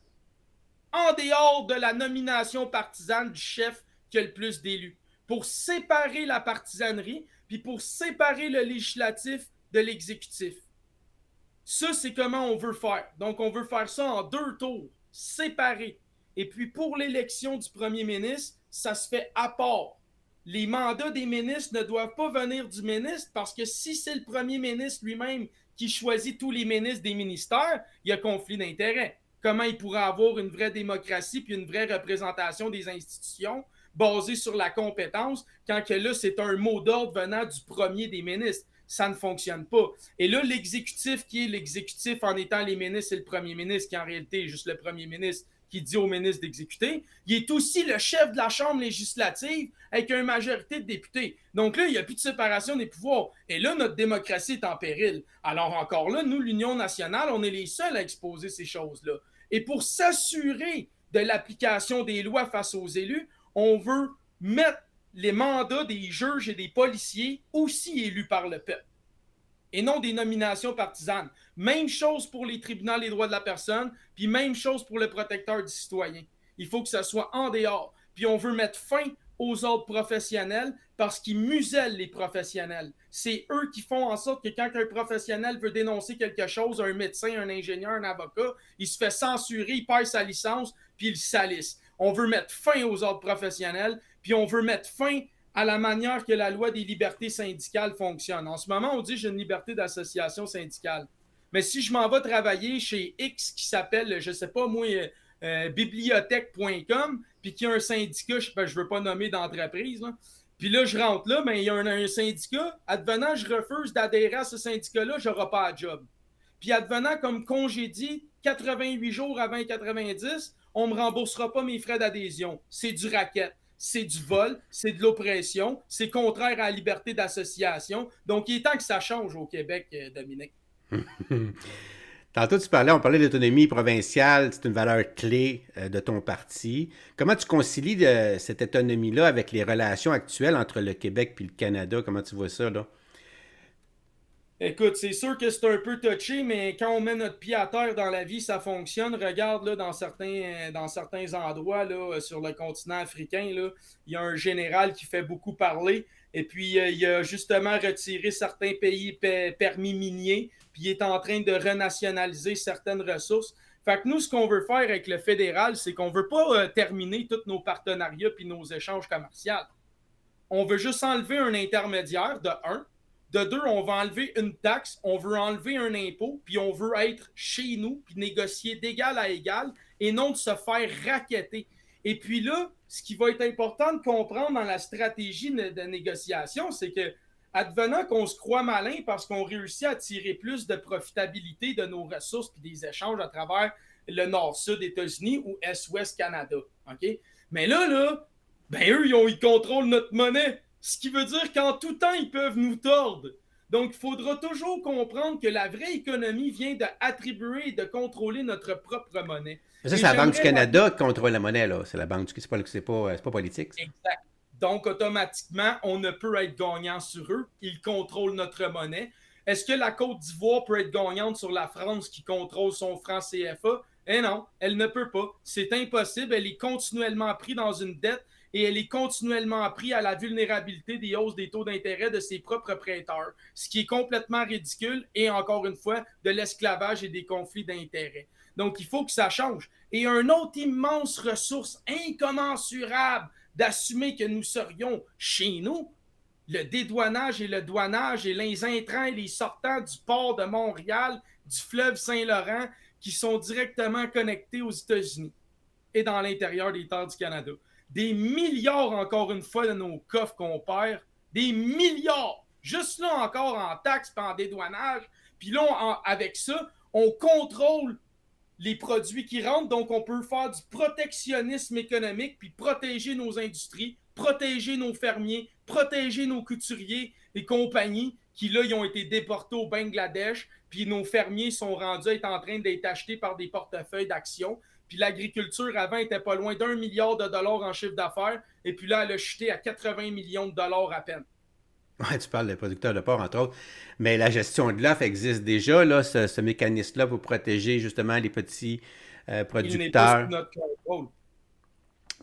en dehors de la nomination partisane du chef qui a le plus d'élus, pour séparer la partisanerie, puis pour séparer le législatif de l'exécutif. Ça, c'est comment on veut faire. Donc, on veut faire ça en 2 tours, séparés. Et puis, pour l'élection du premier ministre, ça se fait à part. Les mandats des ministres ne doivent pas venir du ministre parce que si c'est le premier ministre lui-même qui choisit tous les ministres des ministères, il y a conflit d'intérêts. Comment il pourrait avoir une vraie démocratie puis une vraie représentation des institutions basée sur la compétence quand que là, c'est un mot d'ordre venant du premier des ministres? Ça ne fonctionne pas. Et là, l'exécutif qui est l'exécutif en étant les ministres et le premier ministre, qui en réalité est juste le premier ministre qui dit au ministre d'exécuter, il est aussi le chef de la Chambre législative avec une majorité de députés. Donc là, il n'y a plus de séparation des pouvoirs. Et là, notre démocratie est en péril. Alors encore là, nous, l'Union nationale, on est les seuls à exposer ces choses-là. Et pour s'assurer de l'application des lois face aux élus, on veut mettre les mandats des juges et des policiers aussi élus par le peuple et non des nominations partisanes. Même chose pour les tribunaux des droits de la personne, puis même chose pour le protecteur du citoyen. Il faut que ça soit en dehors. Puis on veut mettre fin aux ordres professionnels parce qu'ils musellent les professionnels. C'est eux qui font en sorte que quand un professionnel veut dénoncer quelque chose, un médecin, un ingénieur, un avocat, il se fait censurer, il perd sa licence, puis il salisse. On veut mettre fin aux ordres professionnels, puis on veut mettre fin à la manière que la loi des libertés syndicales fonctionne. En ce moment, on dit que j'ai une liberté d'association syndicale. Mais si je m'en vais travailler chez X qui s'appelle, je ne sais pas moi, bibliothèque.com, puis qu'il y a un syndicat, je ne veux pas nommer d'entreprise, là, puis là, je rentre là, mais il y a un syndicat, advenant, je refuse d'adhérer à ce syndicat-là, je n'aurai pas de job. Puis advenant comme congédie 88 jours avant 90, on ne me remboursera pas mes frais d'adhésion. C'est du racket. C'est du vol, c'est de l'oppression, c'est contraire à la liberté d'association. Donc, il est temps que ça change au Québec, Dominique. Tantôt, on parlait d'autonomie provinciale, c'est une valeur clé de ton parti. Comment tu concilies cette autonomie-là avec les relations actuelles entre le Québec et le Canada? Comment tu vois ça, là? Écoute, c'est sûr que c'est un peu touché, mais quand on met notre pied à terre dans la vie, ça fonctionne. Regarde, là, dans certains endroits là, sur le continent africain, là, il y a un général qui fait beaucoup parler. Et puis, il a justement retiré certains pays permis miniers, puis il est en train de renationaliser certaines ressources. Fait que nous, ce qu'on veut faire avec le fédéral, c'est qu'on ne veut pas terminer tous nos partenariats puis nos échanges commerciaux. On veut juste enlever un intermédiaire, de un. De deux, on va enlever une taxe, on veut enlever un impôt, puis on veut être chez nous, puis négocier d'égal à égal, et non de se faire racketter. Et puis là, ce qui va être important de comprendre dans la stratégie de négociation, c'est que, advenant qu'on se croit malin parce qu'on réussit à tirer plus de profitabilité de nos ressources puis des échanges à travers le nord-sud États-Unis ou est-ouest Canada. OK? Mais là, ben eux, ils contrôlent notre monnaie. Ce qui veut dire qu'en tout temps, ils peuvent nous tordre. Donc, il faudra toujours comprendre que la vraie économie vient d'attribuer et de contrôler notre propre monnaie. Ça, c'est Et la Banque du j'aimerais Canada qui contrôle la monnaie, là. C'est la Banque du Canada, c'est pas politique, ça. Exact. Donc, automatiquement, on ne peut être gagnant sur eux. Ils contrôlent notre monnaie. Est-ce que la Côte d'Ivoire peut être gagnante sur la France qui contrôle son franc CFA? Eh non, elle ne peut pas. C'est impossible. Elle est continuellement prise dans une dette et elle est continuellement prise à la vulnérabilité des hausses des taux d'intérêt de ses propres prêteurs, ce qui est complètement ridicule et encore une fois de l'esclavage et des conflits d'intérêts. Donc, il faut que ça change. Et une autre immense ressource incommensurable d'assumer que nous serions chez nous, le dédouanage et le douanage et les intrants et les sortants du port de Montréal, du fleuve Saint-Laurent, qui sont directement connectés aux États-Unis et dans l'intérieur des terres du Canada. Des milliards, encore une fois, de nos coffres qu'on perd, des milliards, juste là encore en taxes et en dédouanage. Puis là, avec ça, on contrôle les produits qui rentrent, donc on peut faire du protectionnisme économique, puis protéger nos industries, protéger nos fermiers, protéger nos couturiers et compagnies qui, là, ils ont été déportés au Bangladesh, puis nos fermiers sont rendus à être en train d'être achetés par des portefeuilles d'actions. Puis l'agriculture, avant, était pas loin d'1 milliard de dollars en chiffre d'affaires, et puis là, elle a chuté à 80 millions de dollars à peine. Ouais, tu parles des producteurs de porc, entre autres. Mais la gestion de l'offre existe déjà, là, ce mécanisme-là pour protéger justement les petits Il n'est pas sous producteurs. notre contrôle. Non,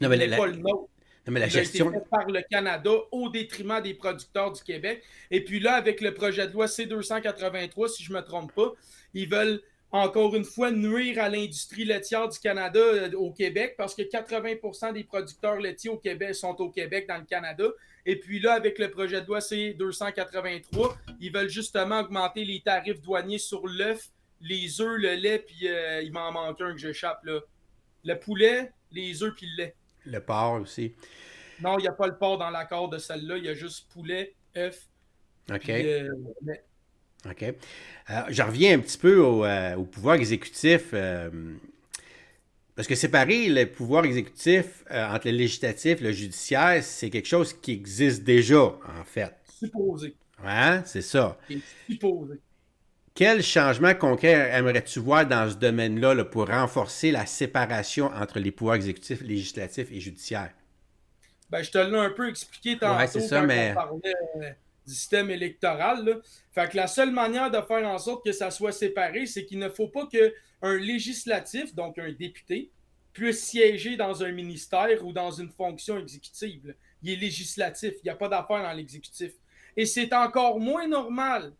Il mais n'est pas le nôtre. la Il a été gestion. fait par le Canada au détriment des producteurs du Québec. Et puis là, avec le projet de loi C-283, si je ne me trompe pas, ils veulent encore une fois nuire à l'industrie laitière du Canada au Québec parce que 80% des producteurs laitiers au Québec sont au Québec, dans le Canada. Et puis là, avec le projet de loi C-283, ils veulent justement augmenter les tarifs douaniers sur l'œuf, les œufs, le lait, puis il m'en manque un que j'échappe là. Le poulet, les œufs, puis le lait. Le porc aussi. Non, il n'y a pas le porc dans l'accord de celle-là. Il y a juste poulet, œuf, puis OK. OK. Je reviens un petit peu au pouvoir exécutif. Parce que séparer le pouvoir exécutif entre le législatif et le judiciaire, c'est quelque chose qui existe déjà, en fait. supposé. Hein? C'est ça. Et supposé. Quel changement concret aimerais-tu voir dans ce domaine-là là, pour renforcer la séparation entre les pouvoirs exécutifs, législatifs et judiciaires? Ben, je te l'ai un peu expliqué Ouais, c'est tantôt ça, quand on mais. parlait du système électoral. Là. Fait que la seule manière de faire en sorte que ça soit séparé, c'est qu'il ne faut pas qu'un législatif, donc un député, puisse siéger dans un ministère ou dans une fonction exécutive. Là. Il est législatif. Il n'y a pas d'affaire dans l'exécutif. Et c'est encore moins normal,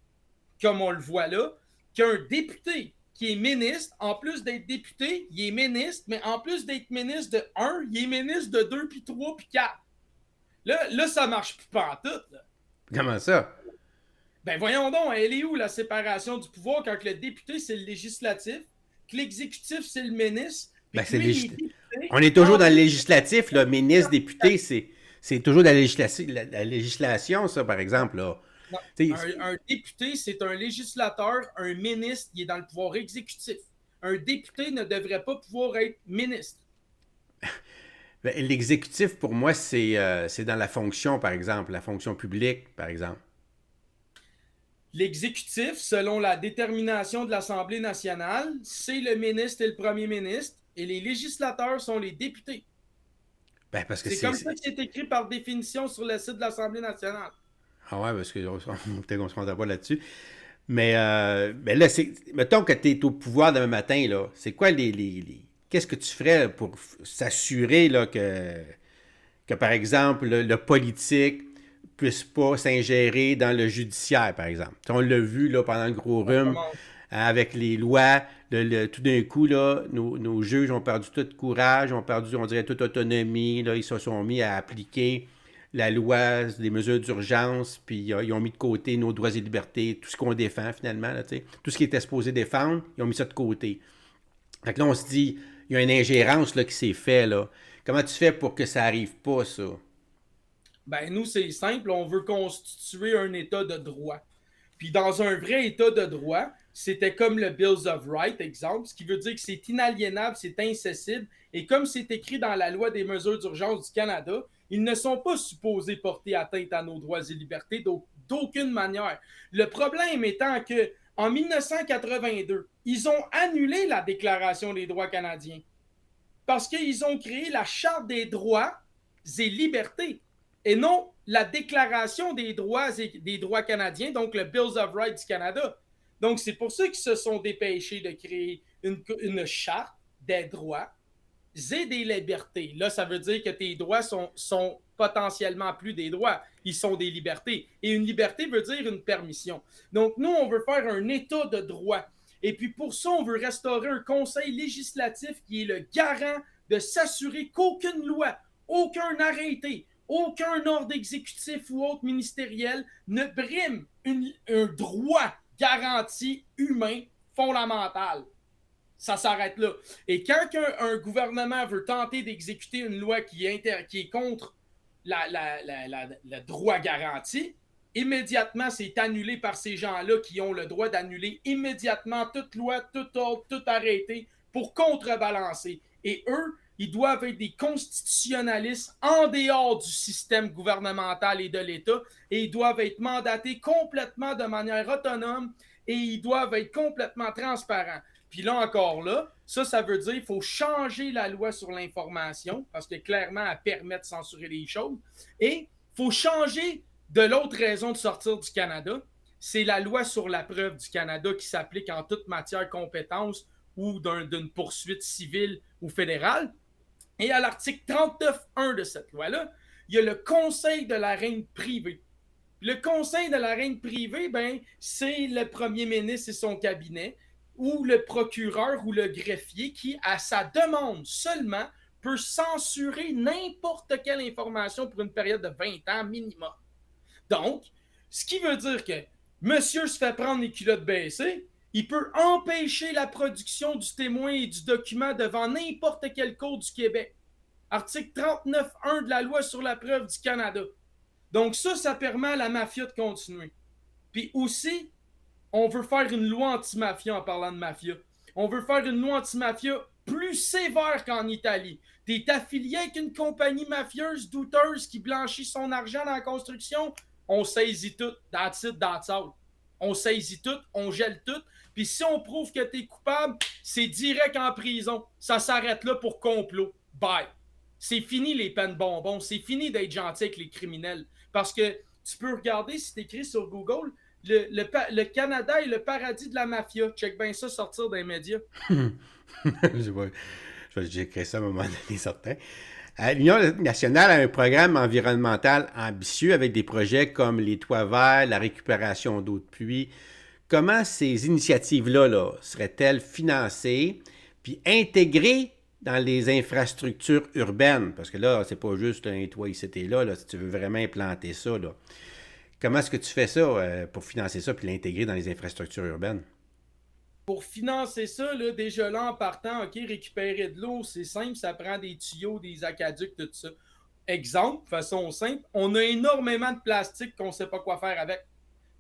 comme on le voit là, qu'un député qui est ministre, en plus d'être député, il est ministre, mais en plus d'être ministre de 1, il est ministre de 2, puis 3, puis 4. Là, ça marche plus pantoute. Là. Comment ça? Ben voyons donc, elle est où la séparation du pouvoir quand le député, c'est le législatif, que l'exécutif, c'est le ministre, Ben, puis que c'est lui, il est légit... député, On est toujours en dans le plus, législatif, là, ministre, député, c'est toujours de la législation, ça, par exemple, là. non, Tu sais, un député, c'est un législateur, un ministre, il est dans le pouvoir exécutif. Un député ne devrait pas pouvoir être ministre. ben, l'exécutif, pour moi, c'est dans la fonction, par exemple, la fonction publique, par exemple. L'exécutif, selon la détermination de l'Assemblée nationale, c'est le ministre et le premier ministre, et les législateurs sont les députés. Ben, parce que C'est comme ça que c'est écrit par définition sur le site de l'Assemblée nationale. Ah ouais, parce que peut-être qu'on se rendra pas là-dessus. Mais là, mettons que tu es au pouvoir demain matin, là. C'est quoi qu'est-ce que tu ferais pour s'assurer là, que, par exemple, le politique puisse pas s'ingérer dans le judiciaire, par exemple? On l'a vu là, pendant le gros On rhume, commence. avec les lois, tout d'un coup, là, nos juges ont perdu tout courage, ont perdu, on dirait, toute autonomie. Là, ils se sont mis à appliquer la loi, des mesures d'urgence, puis ils ont mis de côté nos droits et libertés, tout ce qu'on défend finalement, là, tout ce qui était supposé défendre, ils ont mis ça de côté. Fait que là, on se dit, il y a une ingérence là, qui s'est faite. Là. Comment tu fais pour que ça arrive pas, ça? Ben, nous, c'est simple, on veut constituer un État de droit. Puis dans un vrai État de droit, c'était comme le Bills of Rights, exemple, ce qui veut dire que c'est inaliénable, c'est incessible, et comme c'est écrit dans la loi des mesures d'urgence du Canada, ils ne sont pas supposés porter atteinte à nos droits et libertés d'aucune manière. Le problème étant que en 1982, ils ont annulé la Déclaration des droits canadiens parce qu'ils ont créé la Charte des droits et libertés et non la Déclaration des droits canadiens, donc le Bills of Rights du Canada. Donc, c'est pour ça qu'ils se sont dépêchés de créer une charte des droits et des libertés. Là, ça veut dire que tes droits sont potentiellement plus des droits, ils sont des libertés. Et une liberté veut dire une permission. Donc, nous, on veut faire un état de droit. Et puis, pour ça, on veut restaurer un conseil législatif qui est le garant de s'assurer qu'aucune loi, aucun arrêté, aucun ordre exécutif ou autre ministériel ne brime un droit garanti humain fondamental. Ça s'arrête là. Et quand un gouvernement veut tenter d'exécuter une loi qui est contre le droit garanti, immédiatement, c'est annulé par ces gens-là qui ont le droit d'annuler immédiatement toute loi, tout ordre, tout arrêté pour contrebalancer. Et eux, ils doivent être des constitutionnalistes en dehors du système gouvernemental et de l'État, et ils doivent être mandatés complètement de manière autonome, et ils doivent être complètement transparents. Puis là encore là, ça veut dire qu'il faut changer la loi sur l'information, parce que clairement, elle permet de censurer les choses, et il faut changer De l'autre raison de sortir du Canada, c'est la loi sur la preuve du Canada qui s'applique en toute matière compétence ou d'une poursuite civile ou fédérale. Et à l'article 39.1 de cette loi-là, il y a le Conseil de la reine privée. Le Conseil de la reine privée, ben, c'est le premier ministre et son cabinet, ou le procureur ou le greffier qui, à sa demande seulement, peut censurer n'importe quelle information pour une période de 20 ans minimum. Donc, ce qui veut dire que monsieur se fait prendre les culottes baissées, il peut empêcher la production du témoin et du document devant n'importe quelle cour du Québec. Article 39.1 de la loi sur la preuve du Canada. Donc ça permet à la mafia de continuer. Puis aussi, on veut faire une loi anti-mafia en parlant de mafia. On veut faire une loi anti-mafia plus sévère qu'en Italie. T'es affilié avec une compagnie mafieuse douteuse qui blanchit son argent dans la construction, on saisit tout. That's it, that's all. On saisit tout, on gèle tout. Puis si on prouve que t'es coupable, c'est direct en prison. Ça s'arrête là pour complot. Bye. C'est fini les peines bonbons. C'est fini d'être gentil avec les criminels. Parce que tu peux regarder, si tu écris sur Google, le Canada est le paradis de la mafia. Check bien ça sortir des médias. J'ai créé ça à un moment donné, certain. L'Union nationale a un programme environnemental ambitieux avec des projets comme les toits verts, la récupération d'eau de pluie. Comment ces initiatives-là seraient-elles financées puis intégrées dans les infrastructures urbaines? Parce que là, c'est pas juste un toit ici et là, si tu veux vraiment implanter ça. Là. Comment est-ce que tu fais ça pour financer ça puis l'intégrer dans les infrastructures urbaines? Pour financer ça, là, déjà là en partant, OK, récupérer de l'eau, c'est simple, ça prend des tuyaux, des aqueducs, tout ça. Exemple, façon simple, on a énormément de plastique qu'on ne sait pas quoi faire avec.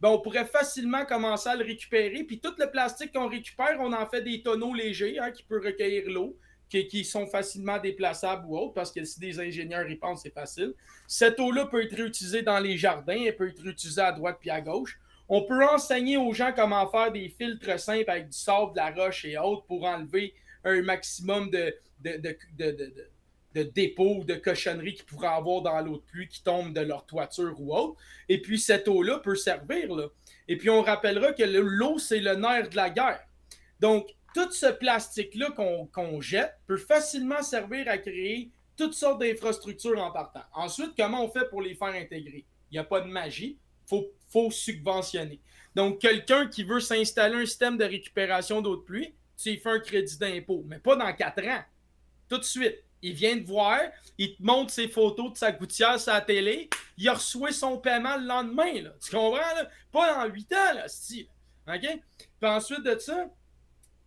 Ben, on pourrait facilement commencer à le récupérer, puis tout le plastique qu'on récupère, on en fait des tonneaux légers qui peuvent recueillir l'eau, qui sont facilement déplaçables ou autres, parce que si des ingénieurs y pensent, c'est facile. Cette eau-là peut être réutilisée dans les jardins, elle peut être réutilisée à droite puis à gauche. On peut enseigner aux gens comment faire des filtres simples avec du sable, de la roche et autres pour enlever un maximum de dépôts ou de cochonneries qu'ils pourraient avoir dans l'eau de pluie qui tombe de leur toiture ou autre. Et puis, cette eau-là peut servir. Là. Et puis, on rappellera que l'eau, c'est le nerf de la guerre. Donc, tout ce plastique-là qu'on jette peut facilement servir à créer toutes sortes d'infrastructures en partant. Ensuite, comment on fait pour les faire intégrer? Il n'y a pas de magie. Faut subventionner. Donc, quelqu'un qui veut s'installer un système de récupération d'eau de pluie, tu lui fais un crédit d'impôt, mais pas dans 4 ans. Tout de suite. Il vient te voir, il te montre ses photos de sa gouttière sur la télé, il a reçu son paiement le lendemain. Là. Tu comprends? Là? Pas dans 8 ans, là, style. OK? Puis ensuite de ça,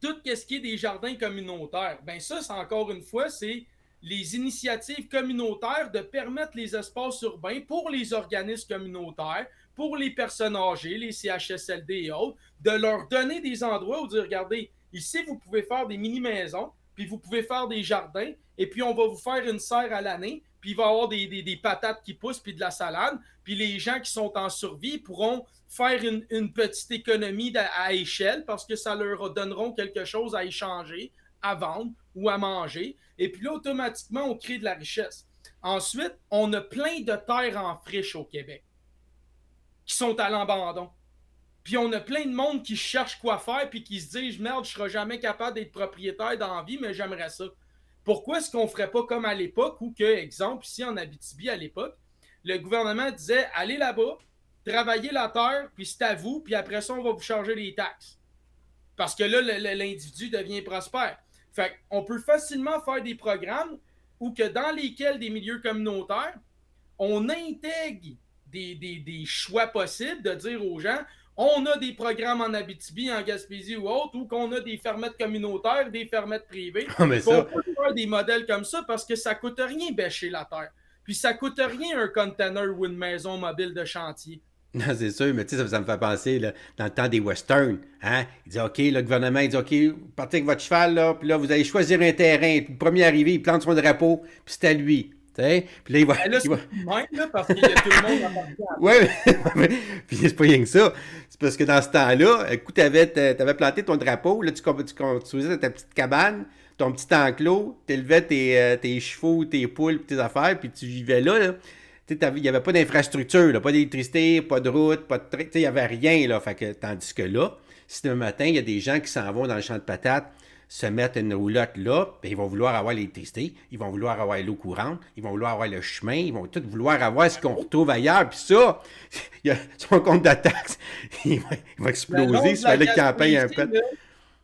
tout ce qui est des jardins communautaires, ben ça, c'est encore une fois, c'est les initiatives communautaires de permettre les espaces urbains pour les organismes communautaires, pour les personnes âgées, les CHSLD et autres, de leur donner des endroits où dire, regardez, ici, vous pouvez faire des mini-maisons, puis vous pouvez faire des jardins, et puis on va vous faire une serre à l'année, puis il va y avoir des patates qui poussent, puis de la salade, puis les gens qui sont en survie pourront faire une petite économie à échelle, parce que ça leur donneront quelque chose à échanger, à vendre ou à manger, et puis là, automatiquement, on crée de la richesse. Ensuite, on a plein de terres en friche au Québec qui sont à l'abandon. Puis on a plein de monde qui cherche quoi faire puis qui se disent merde, je serai jamais capable d'être propriétaire dans la vie, mais j'aimerais ça. Pourquoi est-ce qu'on ferait pas comme à l'époque où, que, exemple, ici en Abitibi à l'époque, le gouvernement disait allez là-bas, travaillez la terre, puis c'est à vous, puis après ça, on va vous charger les taxes. Parce que là, l'individu devient prospère. Fait qu'on peut facilement faire des programmes où que dans lesquels des milieux communautaires, on intègre des choix possibles de dire aux gens on a des programmes en Abitibi, en Gaspésie ou autre, ou qu'on a des fermettes communautaires, des fermettes privées. Ah, mais ça... On peut faire des modèles comme ça parce que ça coûte rien bêcher la terre. Puis ça coûte rien un container ou une maison mobile de chantier. Non, c'est sûr, mais tu sais, ça me fait penser, là, dans le temps des westerns, hein? Il dit, OK, le gouvernement, il dit, OK, vous partez avec votre cheval, là, puis là, vous allez choisir un terrain, puis le premier arrivé, il plante son drapeau, puis c'est à lui. T'sais? Puis là, il va. Ben là, c'est même, là, parce qu'il y a tout le monde à partir. Ouais, puis c'est pas rien que ça. C'est parce que dans ce temps-là, écoute, t'avais planté ton drapeau, là, tu construisais ta petite cabane, ton petit enclos, t'élevais tes chevaux, tes poules, tes affaires, puis tu vivais là, là. Il n'y avait pas d'infrastructure, là, pas d'électricité, pas de route, pas de train. Il n'y avait rien. Là, fait que, tandis que là, si le matin, il y a des gens qui s'en vont dans le champ de patates se mettre une roulotte là, ben, ils vont vouloir avoir l'électricité, ils vont vouloir avoir l'eau courante, ils vont vouloir avoir le chemin, ils vont tous vouloir avoir ce qu'on retrouve ailleurs. Puis ça, son compte de taxe, il va exploser s'il fallait qu'il en paye un peu.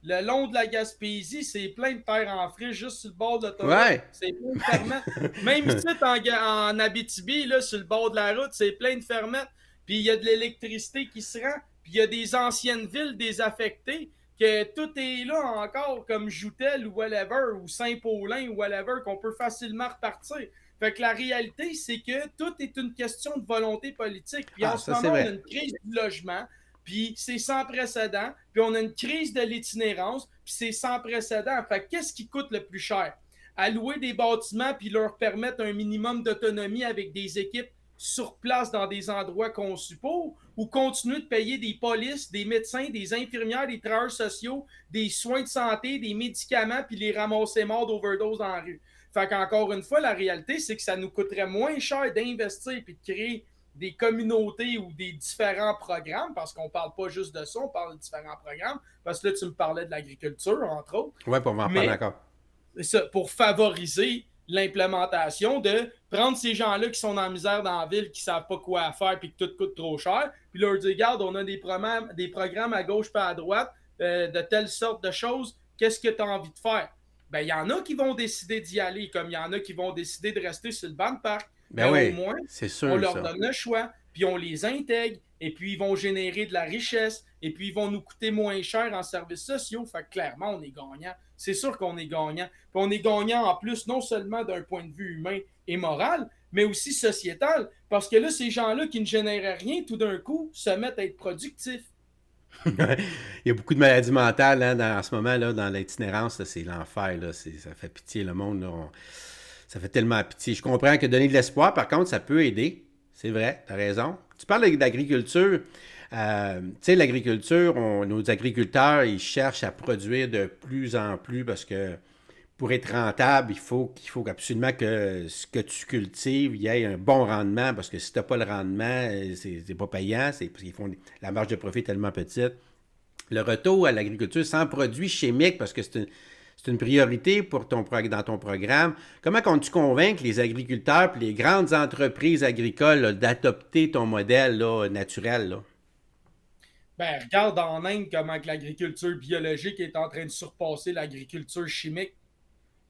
Le long de la Gaspésie, c'est plein de terre en friche juste sur le bord de l'autoroute. Ouais. C'est plein de fermettes. Même ici, en Abitibi, là, sur le bord de la route, c'est plein de fermettes. Puis il y a de l'électricité qui se rend. Puis il y a des anciennes villes désaffectées que tout est là encore, comme Joutel ou whatever, ou Saint-Paulin ou whatever, qu'on peut facilement repartir. Fait que la réalité, c'est que tout est une question de volonté politique. Puis en ce moment, on a une crise du logement. Puis c'est sans précédent. Puis on a une crise de l'itinérance. Puis c'est sans précédent. Fait qu'est-ce qui coûte le plus cher? Allouer des bâtiments puis leur permettre un minimum d'autonomie avec des équipes sur place dans des endroits conçus pour, ou continuer de payer des polices, des médecins, des infirmières, des travailleurs sociaux, des soins de santé, des médicaments, puis les ramasser morts d'overdose dans la rue. Fait qu'encore une fois, la réalité, c'est que ça nous coûterait moins cher d'investir puis de créer des communautés ou des différents programmes, parce qu'on ne parle pas juste de ça, on parle de différents programmes, parce que là, tu me parlais de l'agriculture, entre autres. Oui, pour m'en parler encore. Ça, pour favoriser l'implémentation de prendre ces gens-là qui sont en misère dans la ville, qui ne savent pas quoi faire puis que tout coûte trop cher, puis leur dire, regarde, on a des programmes à gauche pas à droite, de telle sorte de choses, qu'est-ce que tu as envie de faire? Ben, il y en a qui vont décider d'y aller, comme il y en a qui vont décider de rester sur le banc de parc. Ben oui, au moins, c'est sûr, on leur donne le choix, puis on les intègre, et puis ils vont générer de la richesse, et puis ils vont nous coûter moins cher en services sociaux. Fait que clairement, on est gagnant. C'est sûr qu'on est gagnant. Puis on est gagnant en plus, non seulement d'un point de vue humain et moral, mais aussi sociétal. Parce que là, ces gens-là qui ne généraient rien, tout d'un coup, se mettent à être productifs. Il y a beaucoup de maladies mentales en ce moment, là, dans l'itinérance. Là, c'est l'enfer. Là, ça fait pitié, le monde. Là, ça fait tellement pitié. Je comprends que donner de l'espoir, par contre, ça peut aider. C'est vrai, tu as raison. Tu parles d'agriculture. Tu sais, l'agriculture, nos agriculteurs, ils cherchent à produire de plus en plus parce que pour être rentable, il faut absolument que ce que tu cultives, il y ait un bon rendement parce que si tu n'as pas le rendement, c'est pas payant. C'est parce qu'ils font la marge de profit est tellement petite. Le retour à l'agriculture sans produits chimiques, parce que c'est une priorité pour dans ton programme. Comment comptes-tu convaincre les agriculteurs et les grandes entreprises agricoles là, d'adopter ton modèle là, naturel? Là? Ben, regarde en Inde comment l'agriculture biologique est en train de surpasser l'agriculture chimique.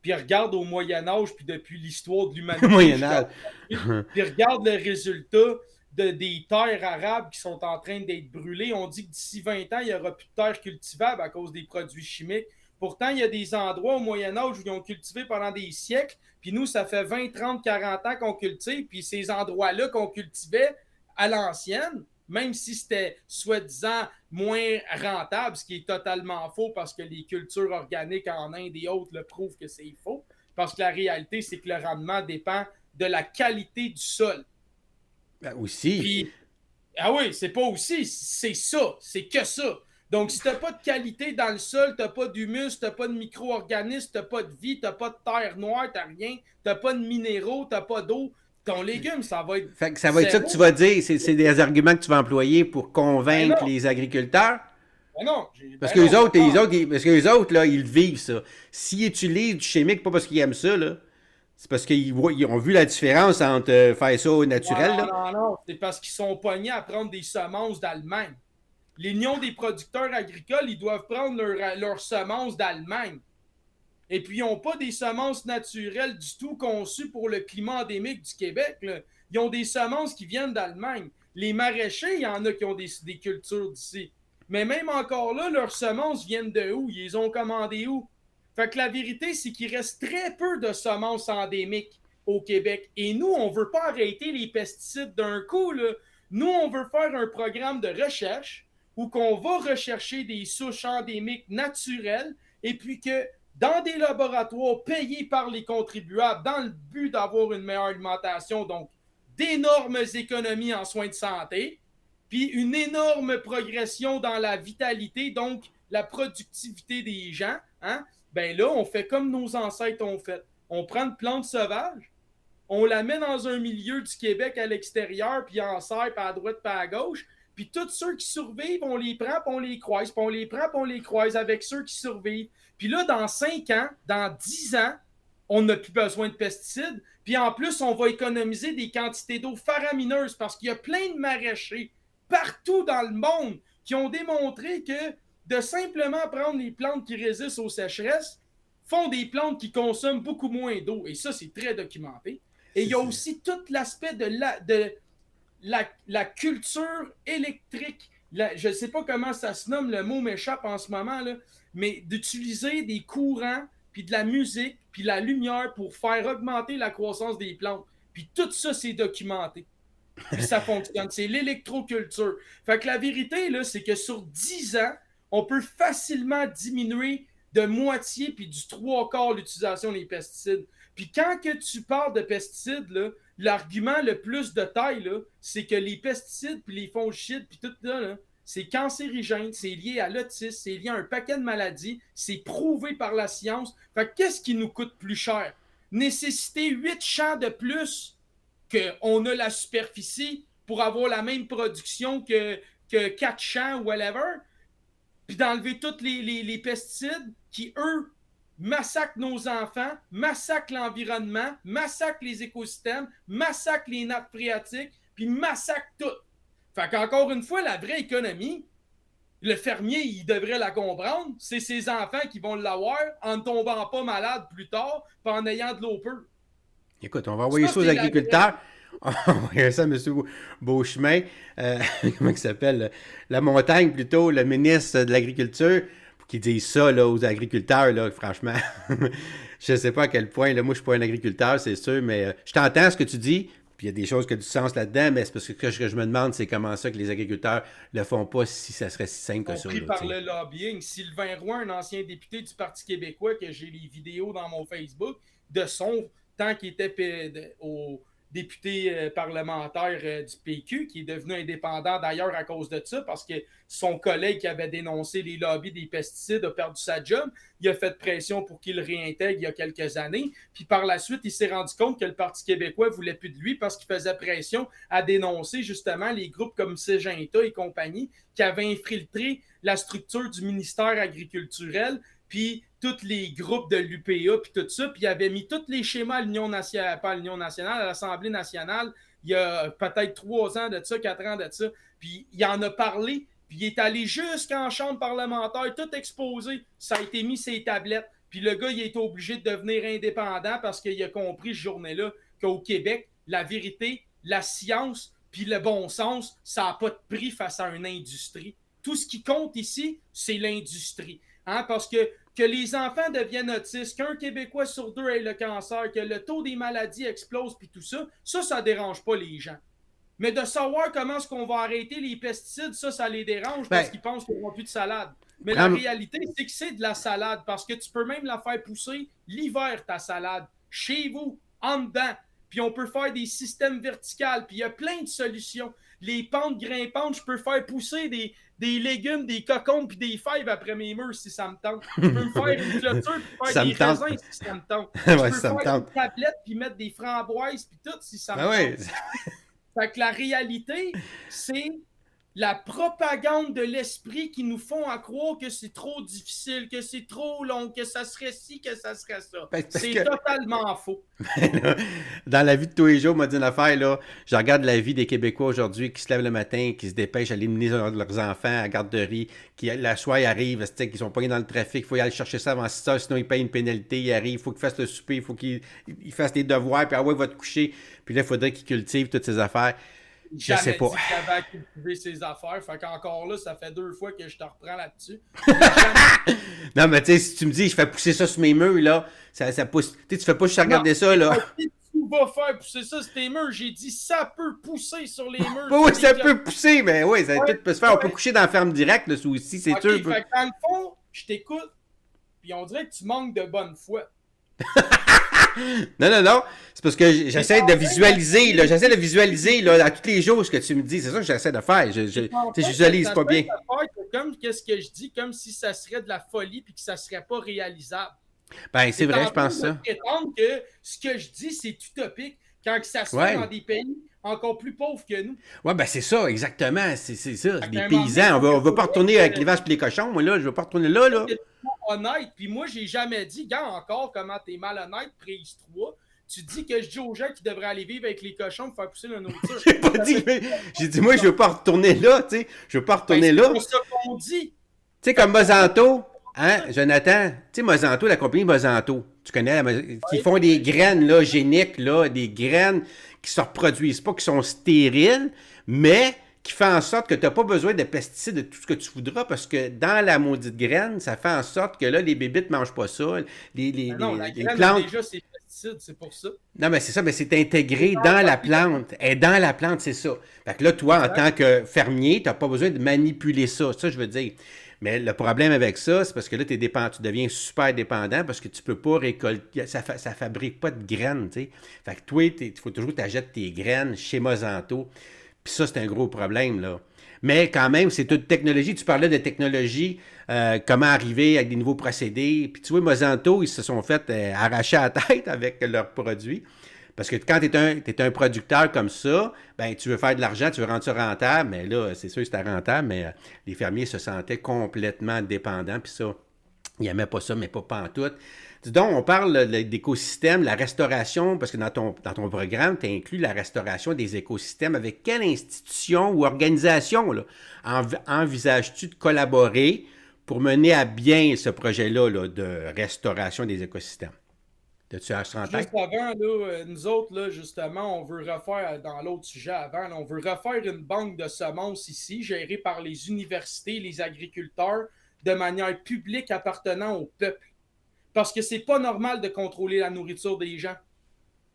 Puis regarde au Moyen-Âge, puis depuis l'histoire de l'humanité. Moyen-Âge. Puis regarde le résultat des terres arables qui sont en train d'être brûlées. On dit que d'ici 20 ans, il n'y aura plus de terres cultivables à cause des produits chimiques. Pourtant, il y a des endroits au Moyen-Âge où ils ont cultivé pendant des siècles. Puis nous, ça fait 20, 30, 40 ans qu'on cultive. Puis ces endroits-là qu'on cultivait à l'ancienne, même si c'était soi-disant moins rentable, ce qui est totalement faux parce que les cultures organiques en Inde et autres le prouvent que c'est faux. Parce que la réalité, c'est que le rendement dépend de la qualité du sol. Ben aussi. Puis, ah oui, c'est pas aussi, c'est ça, c'est que ça. Donc, si t'as pas de qualité dans le sol, t'as pas d'humus, t'as pas de micro-organismes, t'as pas de vie, t'as pas de terre noire, t'as rien, t'as pas de minéraux, t'as pas d'eau, ton légume, ça va être... Fait que ça va être ça que tu vas dire, c'est des arguments que tu vas employer pour convaincre les agriculteurs? Ben non. Parce que les autres, là, ils vivent ça. S'ils utilisent du chimique, pas parce qu'ils aiment ça, là, c'est parce qu'ils ont vu la différence entre faire ça au naturel. Non. C'est parce qu'ils sont pognés à prendre des semences d'Allemagne. L'Union des producteurs agricoles, ils doivent prendre leurs semences d'Allemagne. Et puis, ils n'ont pas des semences naturelles du tout conçues pour le climat endémique du Québec. Là. Ils ont des semences qui viennent d'Allemagne. Les maraîchers, il y en a qui ont des cultures d'ici. Mais même encore là, leurs semences viennent de où? Ils les ont commandées où? Fait que la vérité, c'est qu'il reste très peu de semences endémiques au Québec. Et nous, on ne veut pas arrêter les pesticides d'un coup. Là. Nous, on veut faire un programme de recherche où qu'on va rechercher des souches endémiques naturelles et puis que dans des laboratoires payés par les contribuables dans le but d'avoir une meilleure alimentation, donc d'énormes économies en soins de santé, puis une énorme progression dans la vitalité, donc la productivité des gens, hein? Ben là, on fait comme nos ancêtres ont fait. On prend une plante sauvage, on la met dans un milieu du Québec à l'extérieur, puis en serre, puis à droite, puis à gauche. Puis tous ceux qui survivent, on les prend, puis on les croise, puis on les prend, puis on les croise avec ceux qui survivent. Puis là, dans 5 ans, dans 10 ans, on n'a plus besoin de pesticides. Puis en plus, on va économiser des quantités d'eau faramineuses parce qu'il y a plein de maraîchers partout dans le monde qui ont démontré que de simplement prendre les plantes qui résistent aux sécheresses font des plantes qui consomment beaucoup moins d'eau. Et ça, c'est très documenté. Et il y a aussi tout l'aspect de la culture électrique. Je ne sais pas comment ça se nomme, le mot m'échappe en ce moment, là, mais d'utiliser des courants, puis de la musique, puis la lumière pour faire augmenter la croissance des plantes. Puis tout ça, c'est documenté. Puis ça fonctionne. C'est l'électroculture. Fait que la vérité, là, c'est que sur 10 ans, on peut facilement diminuer de moitié puis du 3/4 l'utilisation des pesticides. Puis quand que tu parles de pesticides, là, l'argument le plus de taille, là, c'est que les pesticides puis les fongicides puis tout ça, là, c'est cancérigène, c'est lié à l'autisme, c'est lié à un paquet de maladies, c'est prouvé par la science. Fait que qu'est-ce qui nous coûte plus cher? Nécessiter 8 champs de plus qu'on a la superficie pour avoir la même production que 4 champs ou whatever, puis d'enlever tous les pesticides qui, eux, massacrent nos enfants, massacrent l'environnement, massacrent les écosystèmes, massacrent les nappes phréatiques, puis massacrent tout. Fait qu'encore une fois, la vraie économie, le fermier, il devrait la comprendre, c'est ses enfants qui vont l'avoir en ne tombant pas malade plus tard, puis en ayant de l'eau pure. Écoute, on va envoyer ça aux agriculteurs. On va envoyer ça à M. Beauchemin, comment il s'appelle? La Montagne, plutôt, le ministre de l'Agriculture, pour qu'il dise ça là, aux agriculteurs, là, franchement. Je ne sais pas à quel point, là, moi, je ne suis pas un agriculteur, c'est sûr, mais je t'entends ce que tu dis, puis il y a des choses qui ont du sens là-dedans, mais c'est parce que ce que je me demande, c'est comment ça que les agriculteurs ne le font pas si ça serait si simple que ça. Compris par le lobbying. Sylvain Roy, un ancien député du Parti québécois, que j'ai les vidéos dans mon Facebook, de son temps qu'il était au député parlementaire du PQ, qui est devenu indépendant d'ailleurs à cause de ça, parce que son collègue qui avait dénoncé les lobbies des pesticides a perdu sa job. Il a fait pression pour qu'il le réintègre il y a quelques années. Puis par la suite, il s'est rendu compte que le Parti québécois ne voulait plus de lui parce qu'il faisait pression à dénoncer justement les groupes comme Syngenta et compagnie qui avaient infiltré la structure du ministère agriculturel, puis tous les groupes de l'UPA, puis tout ça, puis il avait mis tous les schémas à l'Union nationale, pas à l'Union nationale, à l'Assemblée nationale, il y a peut-être 3 ans de ça, 4 ans de ça, puis il en a parlé, puis il est allé jusqu'en chambre parlementaire, tout exposé, ça a été mis sur les tablettes, puis le gars, il est obligé de devenir indépendant parce qu'il a compris ce journée-là qu'au Québec, la vérité, la science, puis le bon sens, ça n'a pas de prix face à une industrie. Tout ce qui compte ici, c'est l'industrie. Hein, parce que les enfants deviennent autistes, qu'un Québécois sur 2 ait le cancer, que le taux des maladies explose, puis tout ça, ça ne dérange pas les gens. Mais de savoir comment est-ce qu'on va arrêter les pesticides, ça les dérange parce qu'ils pensent qu'ils n'auront plus de salade. Mais la réalité, c'est que c'est de la salade, parce que tu peux même la faire pousser l'hiver, ta salade, chez vous, en dedans. Puis on peut faire des systèmes verticaux, puis il y a plein de solutions. Les pentes grimpantes, je peux faire pousser des légumes, des cocombes puis des fèves après mes murs si ça me tente. Je peux me faire une clôture puis faire des raisins si ça me tente. Je peux faire une tablette puis mettre des framboises puis tout si ça me tente. Fait que la réalité, c'est la propagande de l'esprit qui nous font à croire que c'est trop difficile, que c'est trop long, que ça serait ci, que ça serait ça. C'est totalement faux. Dans la vie de tous les jours, on m'a dit une affaire, là, je regarde la vie des Québécois aujourd'hui qui se lèvent le matin, qui se dépêchent à aller mener leurs enfants à la garderie, qui la soirée arrive, qu'ils sont pognés dans le trafic, il faut y aller chercher ça avant 6 heures, sinon ils payent une pénalité, ils arrivent, il faut qu'ils fassent le souper, il faut qu'ils fassent les devoirs, puis il va te coucher, puis là, il faudrait qu'ils cultivent toutes ces affaires. Je sais pas. Jamais dit qu'il avait cultivé ses affaires. Fait qu'encore là, ça fait 2 fois que je te reprends là-dessus. Non, mais tu sais, si tu me dis, je fais pousser ça sur mes murs, là, ça pousse. Tu fais pas juste regarder ça, là. Tu vas faire pousser ça sur tes murs. J'ai dit, ça peut pousser sur les murs. Oui, ça peut pousser, mais oui, ça peut se faire. On peut coucher dans la ferme directe, là, sous ici, c'est sûr. Fait que dans le fond, je t'écoute, puis on dirait que tu manques de bonne foi. Non. C'est parce que j'essaie de visualiser, là. J'essaie de visualiser, là, à tous les jours ce que tu me dis. C'est ça que j'essaie de faire. Je visualise pas bien. Comme qu'est-ce que je dis, comme si ça serait de la folie puis que ça serait pas réalisable. Ben, c'est T'es vrai, en je train pense de ça. prétendre que ce que je dis, c'est utopique quand que ça se fait dans Ouais. des pays encore plus pauvres que nous. Ouais, ben c'est ça, exactement. C'est ça. Fait Des qu'à un moment donné, il paysans. faut On que veut pas retourner avec les vaches et les cochons. Moi, là, je veux pas retourner là, là. tu sois honnête. Puis moi, j'ai jamais dit, gars, encore comment t'es malhonnête, prise 3. Tu dis que je dis aux gens qui devraient aller vivre avec les cochons pour faire pousser la nourriture. J'ai pas Ça dit. fait J'ai dit, moi, je veux pas retourner là, tu sais. Je veux pas ben, retourner c'est là. pas ça qu'on dit. Tu sais, Fait comme que pourquoi tu Monsanto, dis hein, ça? Jonathan, tu sais, Monsanto, la compagnie Monsanto, tu connais, qui Oui, font des oui, je graines, là, géniques, là, des graines qui se reproduisent pas, qui sont stériles, mais qui font en sorte que tu n'as pas besoin de pesticides, de tout ce que tu voudras, parce que dans la maudite graine, ça fait en sorte que là, les bébites ne mangent pas ça, ben non, la les graine a plantes. déjà ses pesticides, c'est pour ça. Non, mais c'est ça, mais c'est C'est intégré dans dans la la vie, plante. Et dans la plante, c'est ça. Fait que là, toi, en exact. tant que fermier, tu n'as pas besoin de manipuler ça. Ça, je veux dire. Mais le problème avec ça, c'est parce que là, tu deviens super dépendant parce que tu peux pas récolter. Ça fabrique pas de graines, tu sais. Fait que toi, il faut toujours que tu achètes tes graines chez Monsanto. Puis ça, c'est un gros problème, là. Mais quand même, c'est toute technologie. Tu parlais de technologie, comment arriver avec des nouveaux procédés. Puis tu vois, Monsanto, ils se sont fait arracher la tête avec leurs produits. Parce que quand t'es un producteur comme ça, ben tu veux faire de l'argent, tu veux rendre ça rentable, mais là, c'est sûr que c'était rentable, mais les fermiers se sentaient complètement dépendants, puis ça, ils n'aimaient pas ça, mais pas pantoute. Dis donc, on parle d'écosystème, la restauration, parce que dans ton programme, tu inclus la restauration des écosystèmes. Avec quelle institution ou organisation là, envisages-tu de collaborer pour mener à bien ce projet-là là, de restauration des écosystèmes? As-tu ça en Juste tête? avant, là, nous autres, là, justement, on veut refaire, dans l'autre sujet avant, là, on veut refaire une banque de semences ici, gérée par les universités, les agriculteurs, de manière publique appartenant au peuple. Parce que c'est pas normal de contrôler la nourriture des gens.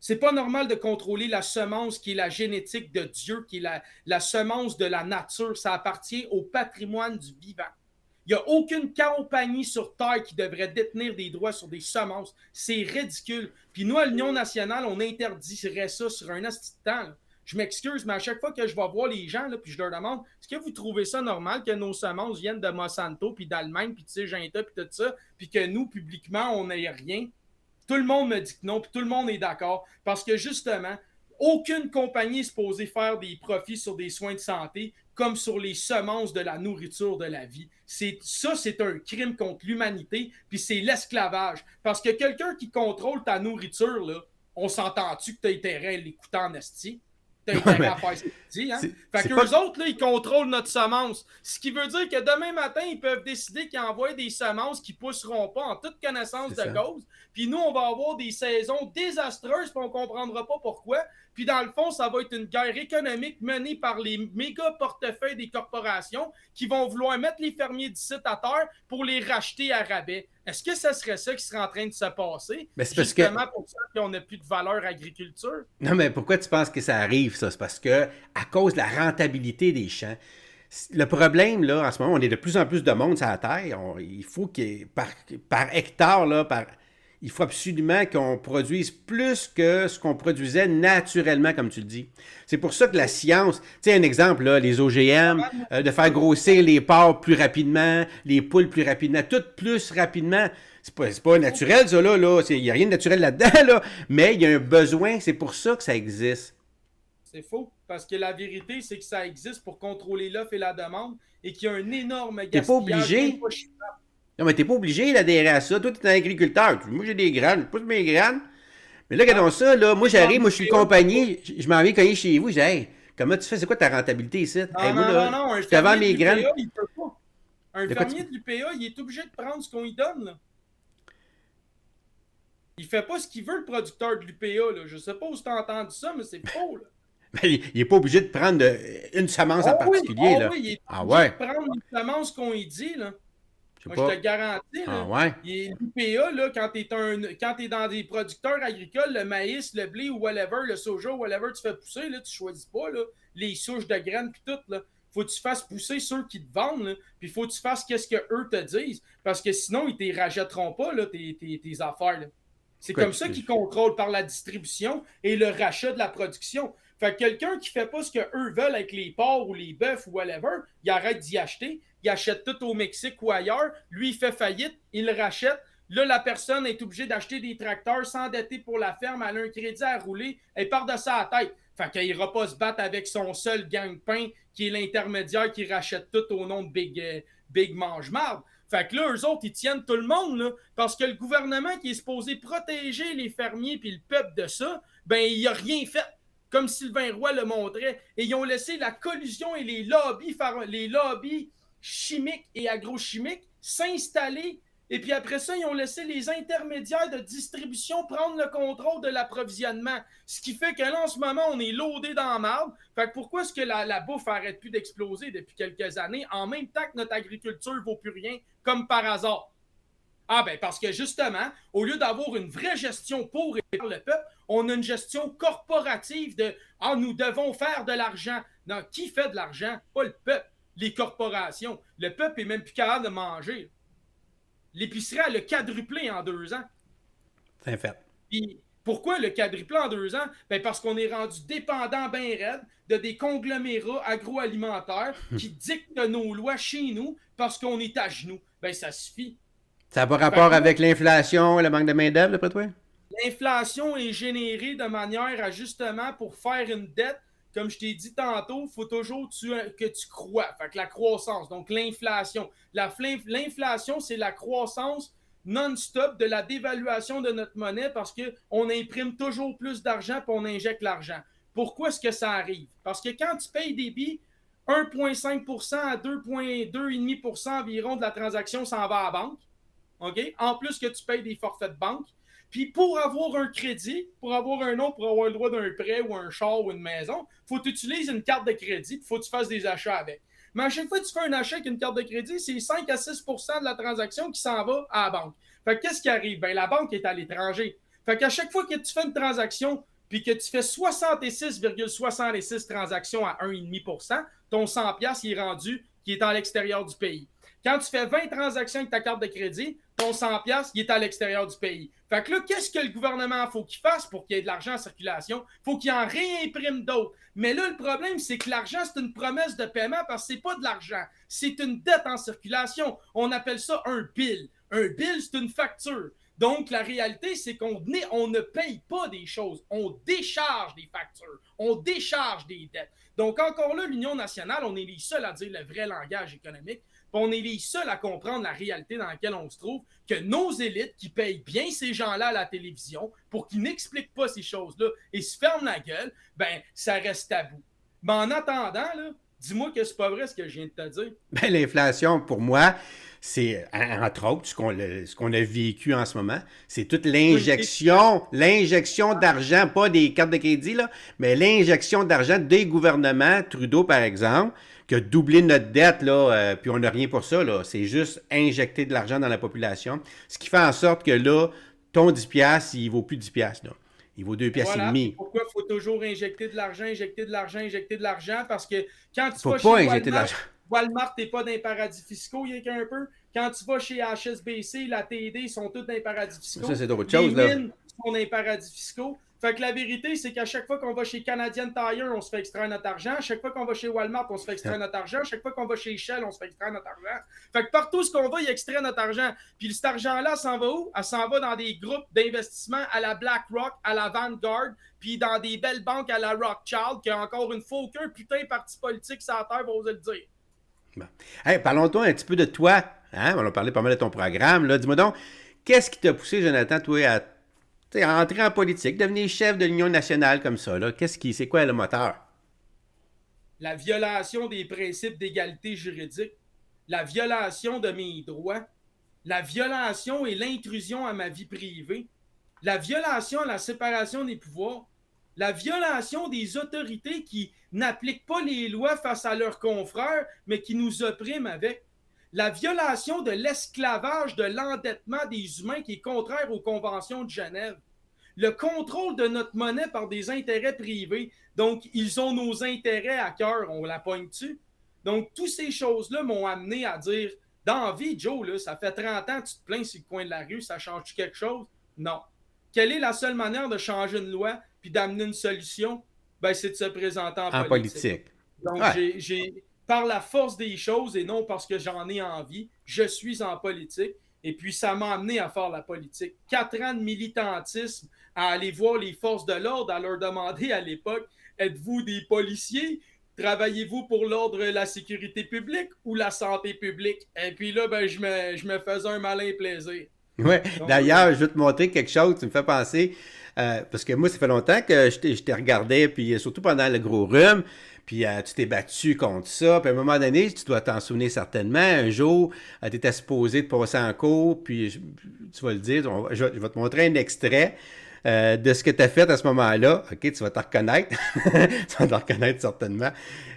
C'est pas normal de contrôler la semence qui est la génétique de Dieu, qui est la semence de la nature. Ça appartient au patrimoine du vivant. Il n'y a aucune compagnie sur Terre qui devrait détenir des droits sur des semences. C'est ridicule. Puis nous, à l'Union nationale, on interdirait ça sur un asti de temps. Là. Je m'excuse, mais à chaque fois que je vais voir les gens, là, puis je leur demande, est-ce que vous trouvez ça normal que nos semences viennent de Monsanto, puis d'Allemagne, puis de Syngenta, puis tout ça, puis que nous, publiquement, on n'ait rien? Tout le monde me dit que non, puis tout le monde est d'accord. Parce que justement, aucune compagnie est supposée faire des profits sur des soins de santé comme sur les semences de la nourriture de la vie. C'est un crime contre l'humanité, puis c'est l'esclavage. Parce que quelqu'un qui contrôle ta nourriture, là, on s'entend-tu que tu as intérêt à l'écouter en esti? T'as Ouais, intérêt mais à faire ce qu'il dit, hein? Fait c'est qu'eux pas. autres, là, ils contrôlent notre semence. Ce qui veut dire que demain matin, ils peuvent décider qu'ils envoient des semences qui ne pousseront pas en toute connaissance C'est de ça. cause. Puis nous, on va avoir des saisons désastreuses, puis on ne comprendra pas pourquoi. Puis dans le fond, ça va être une guerre économique menée par les méga portefeuilles des corporations qui vont vouloir mettre les fermiers d'ici à terre pour les racheter à rabais. Est-ce que ça serait ça qui serait en train de se passer, Mais c'est parce que. justement pour ça qu'on n'a plus de valeur agriculture? Non, mais pourquoi tu penses que ça arrive, ça? C'est parce que, à cause de la rentabilité des champs, le problème, là, en ce moment, on est de plus en plus de monde sur la Terre. Il faut que, par hectare, là, il faut absolument qu'on produise plus que ce qu'on produisait naturellement, comme tu le dis. C'est pour ça que la science, tu sais, un exemple, là, les OGM, de faire grossir les porcs plus rapidement, les poules plus rapidement, tout plus rapidement. C'est pas naturel, ça, là. Il n'y a rien de naturel là-dedans, là. Mais il y a un besoin, c'est pour ça que ça existe. C'est faux. Parce que la vérité, c'est que ça existe pour contrôler l'offre et la demande et qu'il y a un énorme T'es pas gaspillage, même obligé. pas chiffrable. Non, mais t'es pas obligé d'adhérer à ça. Toi, t'es un agriculteur. Moi, j'ai des graines. Je pousse mes graines. Mais là, regardons Ah, ça, là. Moi, j'arrive, moi, je suis le l'UPA, compagnie. Je m'en viens cogner chez vous. Je dis, hey, comment tu fais? C'est quoi ta rentabilité ici? Hey, non, moi, non, là, non, non. Un je te vends fermier de mes graines. l'UPA, il peut pas. Un De quoi tu. fermier de l'UPA, il est obligé de prendre ce qu'on lui donne. Là. Il fait pas ce qu'il veut, le producteur de l'UPA. Là. Je sais pas où tu as entendu ça, mais c'est faux. Là. Ben, il est pas obligé de prendre une semence en particulier, Oh là. oui, il est Ah obligé ouais? de prendre les semences qu'on lui dit. Là. Je sais Moi, je te pas. garantis, Ah là, ouais? l'UPA, là, quand tu es dans des producteurs agricoles, le maïs, le blé ou whatever, le soja, whatever tu fais pousser, là, tu choisis pas là, les souches de graines puis tout. Là. Faut que tu fasses pousser ceux qui te vendent, puis faut que tu fasses qu'est-ce qu'eux te disent, parce que sinon, ils ne te rachèteront pas là, tes affaires. Là. C'est comme Écoute, ça qu'ils contrôlent par la distribution et le rachat de la production. Fait que quelqu'un qui fait pas ce qu'eux veulent avec les porcs ou les bœufs ou whatever, il arrête d'y acheter, il achète tout au Mexique ou ailleurs, lui il fait faillite, il le rachète, Là, la personne est obligée d'acheter des tracteurs, s'endetter pour la ferme, elle a un crédit à rouler, elle part de ça à la tête. Fait qu'il n'ira pas se battre avec son seul gang-pain qui est l'intermédiaire qui rachète tout au nom de Big Mange-Marde. Fait que là, eux autres, ils tiennent tout le monde, là, parce que le gouvernement qui est supposé protéger les fermiers puis le peuple de ça, ben, il a rien fait. Comme Sylvain Roy le montrait. Et ils ont laissé la collusion et les lobbies chimiques et agrochimiques s'installer. Et puis après ça, ils ont laissé les intermédiaires de distribution prendre le contrôle de l'approvisionnement. Ce qui fait que là, en ce moment, on est loadé dans la marde. Fait que pourquoi est-ce que la bouffe arrête plus d'exploser depuis quelques années en même temps que notre agriculture ne vaut plus rien, comme par hasard? Ah ben parce que justement, au lieu d'avoir une vraie gestion pour et par le peuple, on a une gestion corporative de « Ah, nous devons faire de l'argent ». Non, qui fait de l'argent? Pas le peuple, les corporations. Le peuple est même plus capable de manger. L'épicerie, elle a quadruplé en 2 ans. C'est un fait. Puis pourquoi le quadruplé en 2 ans? Ben parce qu'on est rendu dépendant bien raide de des conglomérats agroalimentaires qui dictent nos lois chez nous parce qu'on est à genoux. Ben ça suffit. Ça n'a pas rapport avec l'inflation et le manque de main-d'œuvre, d'après toi? L'inflation est générée de manière à justement pour faire une dette, comme je t'ai dit tantôt, il faut toujours que tu crois. Fait que la croissance, donc l'inflation. L'inflation, c'est la croissance non-stop de la dévaluation de notre monnaie parce qu'on imprime toujours plus d'argent et on injecte l'argent. Pourquoi est-ce que ça arrive? Parce que quand tu payes des billes, 1,5% à 2,5% environ de la transaction s'en va à la banque. OK? En plus que tu payes des forfaits de banque. Puis pour avoir un crédit, pour avoir un nom, pour avoir le droit d'un prêt ou un char ou une maison, il faut que tu utilises une carte de crédit, il faut que tu fasses des achats avec. Mais à chaque fois que tu fais un achat avec une carte de crédit, c'est 5 à 6% de la transaction qui s'en va à la banque. Fait que qu'est-ce qui arrive? Ben, la banque est à l'étranger. Fait qu'à chaque fois que tu fais une transaction, puis que tu fais 66,66 transactions à 1,5%, ton 100$ il est rendu qui est à l'extérieur du pays. Quand tu fais 20 transactions avec ta carte de crédit, ton 100$, il est à l'extérieur du pays. Fait que là, qu'est-ce que le gouvernement faut qu'il fasse pour qu'il y ait de l'argent en circulation? Faut qu'il en réimprime d'autres. Mais là, le problème, c'est que l'argent, c'est une promesse de paiement parce que c'est pas de l'argent. C'est une dette en circulation. On appelle ça un bill. Un bill, c'est une facture. Donc, la réalité, c'est qu'on ne paye pas des choses. On décharge des factures. On décharge des dettes. Donc, encore là, l'Union nationale, on est les seuls à dire le vrai langage économique. On est les seuls à comprendre la réalité dans laquelle on se trouve, que nos élites qui payent bien ces gens-là à la télévision pour qu'ils n'expliquent pas ces choses-là et se ferment la gueule, ben, ça reste tabou. Mais en attendant, là, dis-moi que c'est pas vrai ce que je viens de te dire. Ben, l'inflation, pour moi, c'est, entre autres, ce qu'on a vécu en ce moment, c'est toute l'injection d'argent, pas des cartes de crédit, là, mais l'injection d'argent des gouvernements, Trudeau, par exemple, qui a doublé notre dette, là, puis on n'a rien pour ça, là. C'est juste injecter de l'argent dans la population. Ce qui fait en sorte que là, ton 10$, il vaut plus 10$, là. Il vaut 2 piastres et Voilà. demi. Pourquoi il faut toujours injecter de l'argent, injecter de l'argent, injecter de l'argent? Parce que quand tu Faut vas chez pas injecter de Walmart, l'argent. Walmart n'est pas dans les paradis fiscaux, il y a qu'un peu. Quand tu vas chez HSBC, la TD, ils sont tous dans les paradis fiscaux. Ça, c'est d'autres Les choses, là. mines sont dans les paradis fiscaux. Fait que la vérité, c'est qu'à chaque fois qu'on va chez Canadian Tire, on se fait extraire notre argent. À chaque fois qu'on va chez Walmart, on se fait extraire notre argent. À chaque fois qu'on va chez Shell, on se fait extraire notre argent. Fait que partout ce qu'on va, il extrait notre argent. Puis cet argent-là, s'en va où? Elle s'en va dans des groupes d'investissement à la BlackRock, à la Vanguard, puis dans des belles banques à la Rothschild, qui a encore une fois aucun putain de parti politique sur la terre, va oser le dire. Bon. Hey, parlons-toi un petit peu de toi. Hein? On a parlé pas mal de ton programme. Là. Dis-moi donc, qu'est-ce qui t'a poussé, Jonathan, toi, à entrer en politique, devenir chef de l'Union nationale comme ça? Là? C'est quoi le moteur? La violation des principes d'égalité juridique, la violation de mes droits, la violation et l'intrusion à ma vie privée, la violation à la séparation des pouvoirs, la violation des autorités qui n'appliquent pas les lois face à leurs confrères, mais qui nous oppriment avec, la violation de l'esclavage, de l'endettement des humains qui est contraire aux conventions de Genève, le contrôle de notre monnaie par des intérêts privés. Donc, ils ont nos intérêts à cœur, on la pogne dessus. Donc, toutes ces choses-là m'ont amené à dire, dans la vie, Joe, là, ça fait 30 ans que tu te plains sur le coin de la rue, ça change-tu quelque chose? Non. Quelle est la seule manière de changer une loi puis d'amener une solution? Ben, c'est de se présenter en En politique. politique. Donc, Ouais. par la force des choses et non parce que j'en ai envie, je suis en politique Et puis, ça m'a amené à faire la politique. 4 ans de militantisme, à aller voir les forces de l'ordre, à leur demander à l'époque, êtes-vous des policiers? Travaillez-vous pour l'ordre, la sécurité publique ou la santé publique? Et puis là, ben, je me faisais un malin plaisir. Ouais. Donc, D'ailleurs, je vais te montrer quelque chose, tu me fais penser, parce que moi, ça fait longtemps que je t'ai regardé, puis surtout pendant le gros rhume, puis tu t'es battu contre ça, puis à un moment donné, tu dois t'en souvenir certainement, un jour, tu étais supposé te passer en cours, puis tu vas le dire, je vais te montrer un extrait de ce que tu as fait à ce moment-là. OK, tu vas te reconnaître. Tu vas te reconnaître certainement.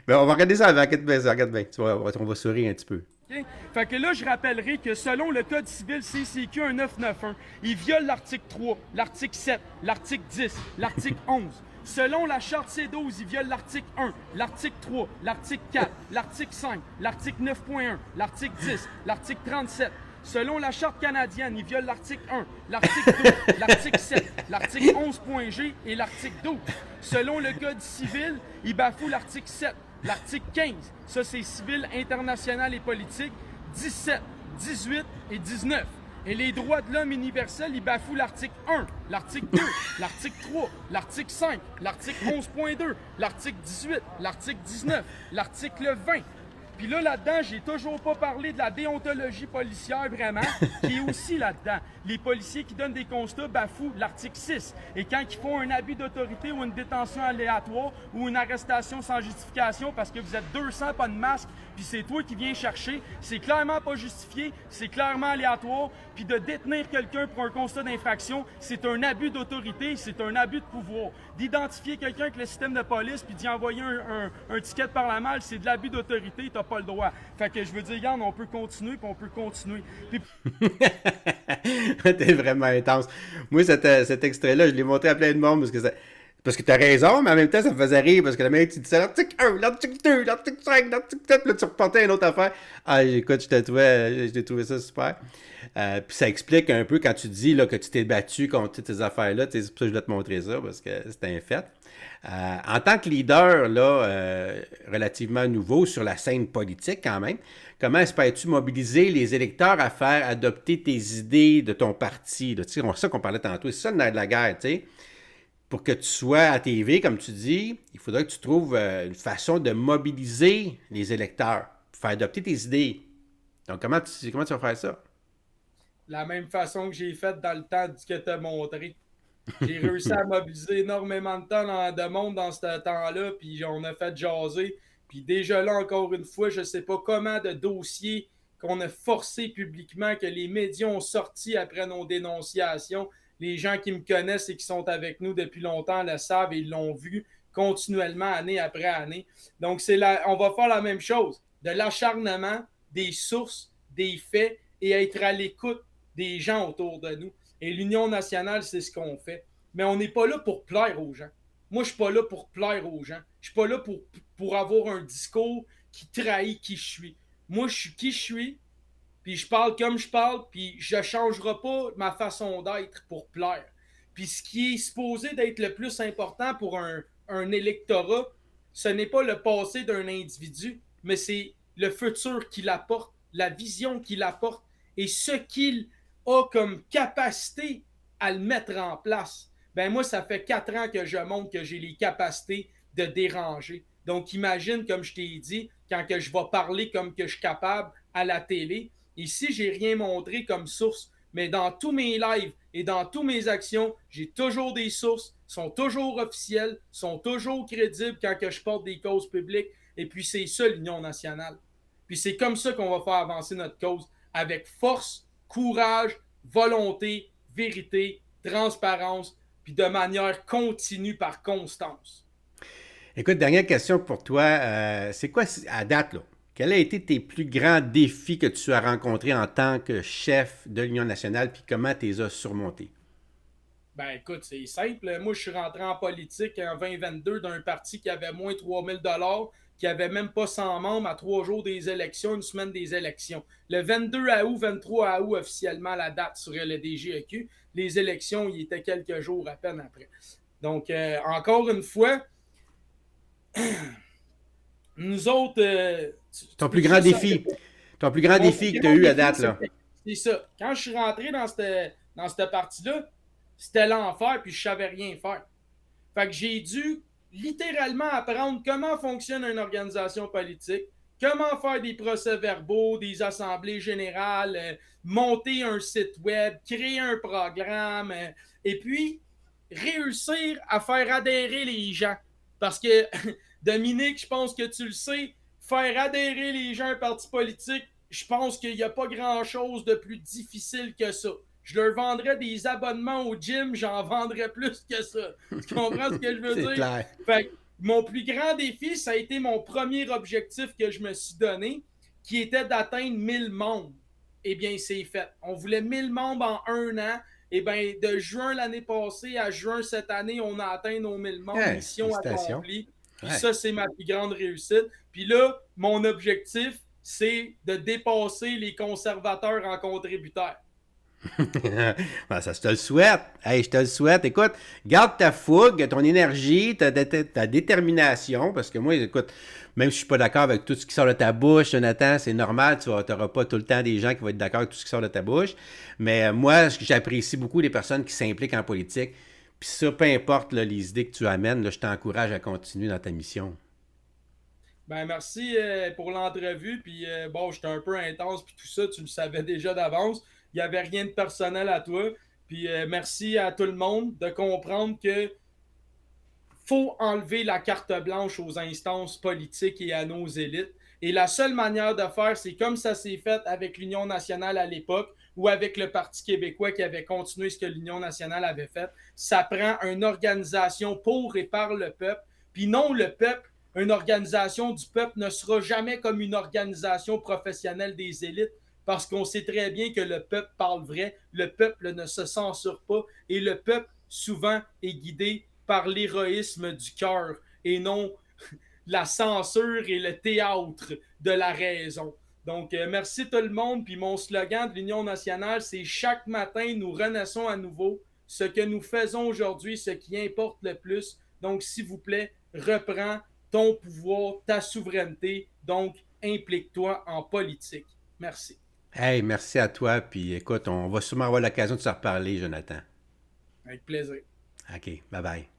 Mais on va regarder ça avant, regarde bien. On va sourire un petit peu. Okay? Fait que là, je rappellerai que selon le Code civil CCQ 1991, il viole l'article 3, l'article 7, l'article 10, l'article 11. Selon la Charte C12, il viole l'article 1, l'article 3, l'article 4, l'article 5, l'article 9.1, l'article 10, l'article 37. Selon la Charte canadienne, il viole l'article 1, l'article 2, l'article 7, l'article 11.g et l'article 12. Selon le Code civil, il bafoue l'article 7, l'article 15, ça c'est civil, international et politique, 17, 18 et 19. Et les droits de l'homme universels, il bafoue l'article 1, l'article 2, l'article 3, l'article 5, l'article 11.2, l'article 18, l'article 19, l'article 20. Puis là-dedans, j'ai toujours pas parlé de la déontologie policière vraiment, qui est aussi là-dedans. Les policiers qui donnent des constats bafouent l'article 6. Et quand ils font un abus d'autorité ou une détention aléatoire ou une arrestation sans justification parce que vous êtes 200 pas de masque, puis c'est toi qui viens chercher, c'est clairement pas justifié, c'est clairement aléatoire. Puis de détenir quelqu'un pour un constat d'infraction, c'est un abus d'autorité, c'est un abus de pouvoir. D'identifier quelqu'un avec le système de police puis d'y envoyer un ticket par la malle, c'est de l'abus d'autorité, t'as pas le droit. Fait que je veux dire, regarde, on peut continuer puis on peut continuer. Puis... T'es vraiment intense. Moi, cet extrait-là, je l'ai montré à plein de monde parce que t'as raison, mais en même temps, ça me faisait rire parce que le mec, tu disais l'article 1, l'article 2, l'article 5, l'article 7, là, tu reportais une autre affaire. Ah, écoute, j'ai trouvé ça super. Puis ça explique un peu quand tu dis là, que tu t'es battu contre toutes ces affaires-là. C'est pour ça que je voulais te montrer ça parce que c'était un fait. En tant que leader là, relativement nouveau sur la scène politique quand même, comment espères-tu mobiliser les électeurs à faire adopter tes idées de ton parti? C'est ça qu'on parlait tantôt, c'est ça le nerf de la guerre, tu sais. Pour que tu sois à TV, comme tu dis, il faudrait que tu trouves une façon de mobiliser les électeurs, pour faire adopter tes idées. Donc, comment tu vas faire ça? La même façon que j'ai fait dans le temps que tu as montré. J'ai réussi à mobiliser énormément de monde dans ce temps-là, puis on a fait jaser. Puis déjà là, encore une fois, je ne sais pas comment de dossiers qu'on a forcé publiquement, que les médias ont sorti après nos dénonciations. Les gens qui me connaissent et qui sont avec nous depuis longtemps le savent et ils l'ont vu continuellement, année après année. Donc, on va faire la même chose. De l'acharnement, des sources, des faits et être à l'écoute des gens autour de nous. Et l'Union nationale, c'est ce qu'on fait. Mais on n'est pas là pour plaire aux gens. Moi, je ne suis pas là pour plaire aux gens. Je ne suis pas là pour avoir un discours qui trahit qui je suis. Moi, je suis qui je suis, puis je parle comme je parle, puis je ne changerai pas ma façon d'être pour plaire. Puis ce qui est supposé d'être le plus important pour un électorat, ce n'est pas le passé d'un individu, mais c'est le futur qu'il apporte, la vision qu'il apporte et ce qu'il a comme capacité à le mettre en place. Ben moi, ça fait 4 ans que je montre que j'ai les capacités de déranger. Donc, imagine, comme je t'ai dit, quand que je vais parler comme que je suis capable à la télé. Ici, j'ai rien montré comme source, mais dans tous mes lives et dans toutes mes actions, j'ai toujours des sources, sont toujours officielles, sont toujours crédibles quand que je porte des causes publiques. Et puis, c'est ça l'Union nationale. Puis, c'est comme ça qu'on va faire avancer notre cause, avec force, courage, volonté, vérité, transparence, puis de manière continue par constance. Écoute, dernière question pour toi. C'est quoi, à date, là, quels ont été tes plus grands défis que tu as rencontrés en tant que chef de l'Union nationale, puis comment tu les as surmontés? Ben écoute, c'est simple. Moi, je suis rentré en politique en 2022 d'un parti qui avait moins 3000 $, qui avait même pas 100 membres à 3 jours des élections, une semaine des élections. Le 22 août, 23 août, officiellement, la date sur le DGEQ. Les élections, il était quelques jours à peine après. Donc, encore une fois, nous autres... Ton plus grand défi. Ton plus grand défi que tu as eu à date, là. c'est ça. Quand je suis rentré dans cette partie-là, c'était l'enfer, puis je savais rien faire. Fait que j'ai dû littéralement apprendre comment fonctionne une organisation politique, comment faire des procès-verbaux, des assemblées générales, monter un site web, créer un programme, et puis réussir à faire adhérer les gens. Parce que, Dominique, je pense que tu le sais, faire adhérer les gens à un parti politique, je pense qu'il n'y a pas grand-chose de plus difficile que ça. Je leur vendrais des abonnements au gym, j'en vendrais plus que ça. Tu comprends ce que je veux C'est dire? clair. Fait que mon plus grand défi, ça a été mon premier objectif que je me suis donné, qui était d'atteindre 1000 membres. Eh bien, c'est fait. On voulait 1000 membres en un an. Eh bien, de juin l'année passée à juin cette année, on a atteint nos 1000 membres. Ouais, Mission félicitations. accomplie. Puis Ouais. ça, c'est ma plus grande réussite. Puis là, mon objectif, c'est de dépasser les conservateurs en contributeurs. Ben, ça, je te le souhaite. Hey, je te le souhaite. Écoute, garde ta fougue, ton énergie, ta détermination, parce que moi, écoute, même si je suis pas d'accord avec tout ce qui sort de ta bouche, Jonathan, c'est normal, tu n'auras pas tout le temps des gens qui vont être d'accord avec tout ce qui sort de ta bouche. Mais moi, j'apprécie beaucoup les personnes qui s'impliquent en politique. Puis ça, peu importe là, les idées que tu amènes, là, je t'encourage à continuer dans ta mission. Ben merci pour l'entrevue. Puis bon, j'étais un peu intense, puis tout ça, tu le savais déjà d'avance. Il n'y avait rien de personnel à toi. Puis merci à tout le monde de comprendre que faut enlever la carte blanche aux instances politiques et à nos élites. Et la seule manière de faire, c'est comme ça s'est fait avec l'Union nationale à l'époque ou avec le Parti québécois qui avait continué ce que l'Union nationale avait fait. Ça prend une organisation pour et par le peuple. Puis non, le peuple, une organisation du peuple ne sera jamais comme une organisation professionnelle des élites parce qu'on sait très bien que le peuple parle vrai, le peuple ne se censure pas et le peuple souvent est guidé par l'héroïsme du cœur et non la censure et le théâtre de la raison. Donc, merci tout le monde. Puis mon slogan de l'Union nationale, c'est chaque matin, nous renaissons à nouveau. Ce que nous faisons aujourd'hui, ce qui importe le plus. Donc, s'il vous plaît, reprends ton pouvoir, ta souveraineté. Donc, implique-toi en politique. Merci. Hey, merci à toi. Puis écoute, on va sûrement avoir l'occasion de se reparler, Jonathan. Avec plaisir. OK, bye bye.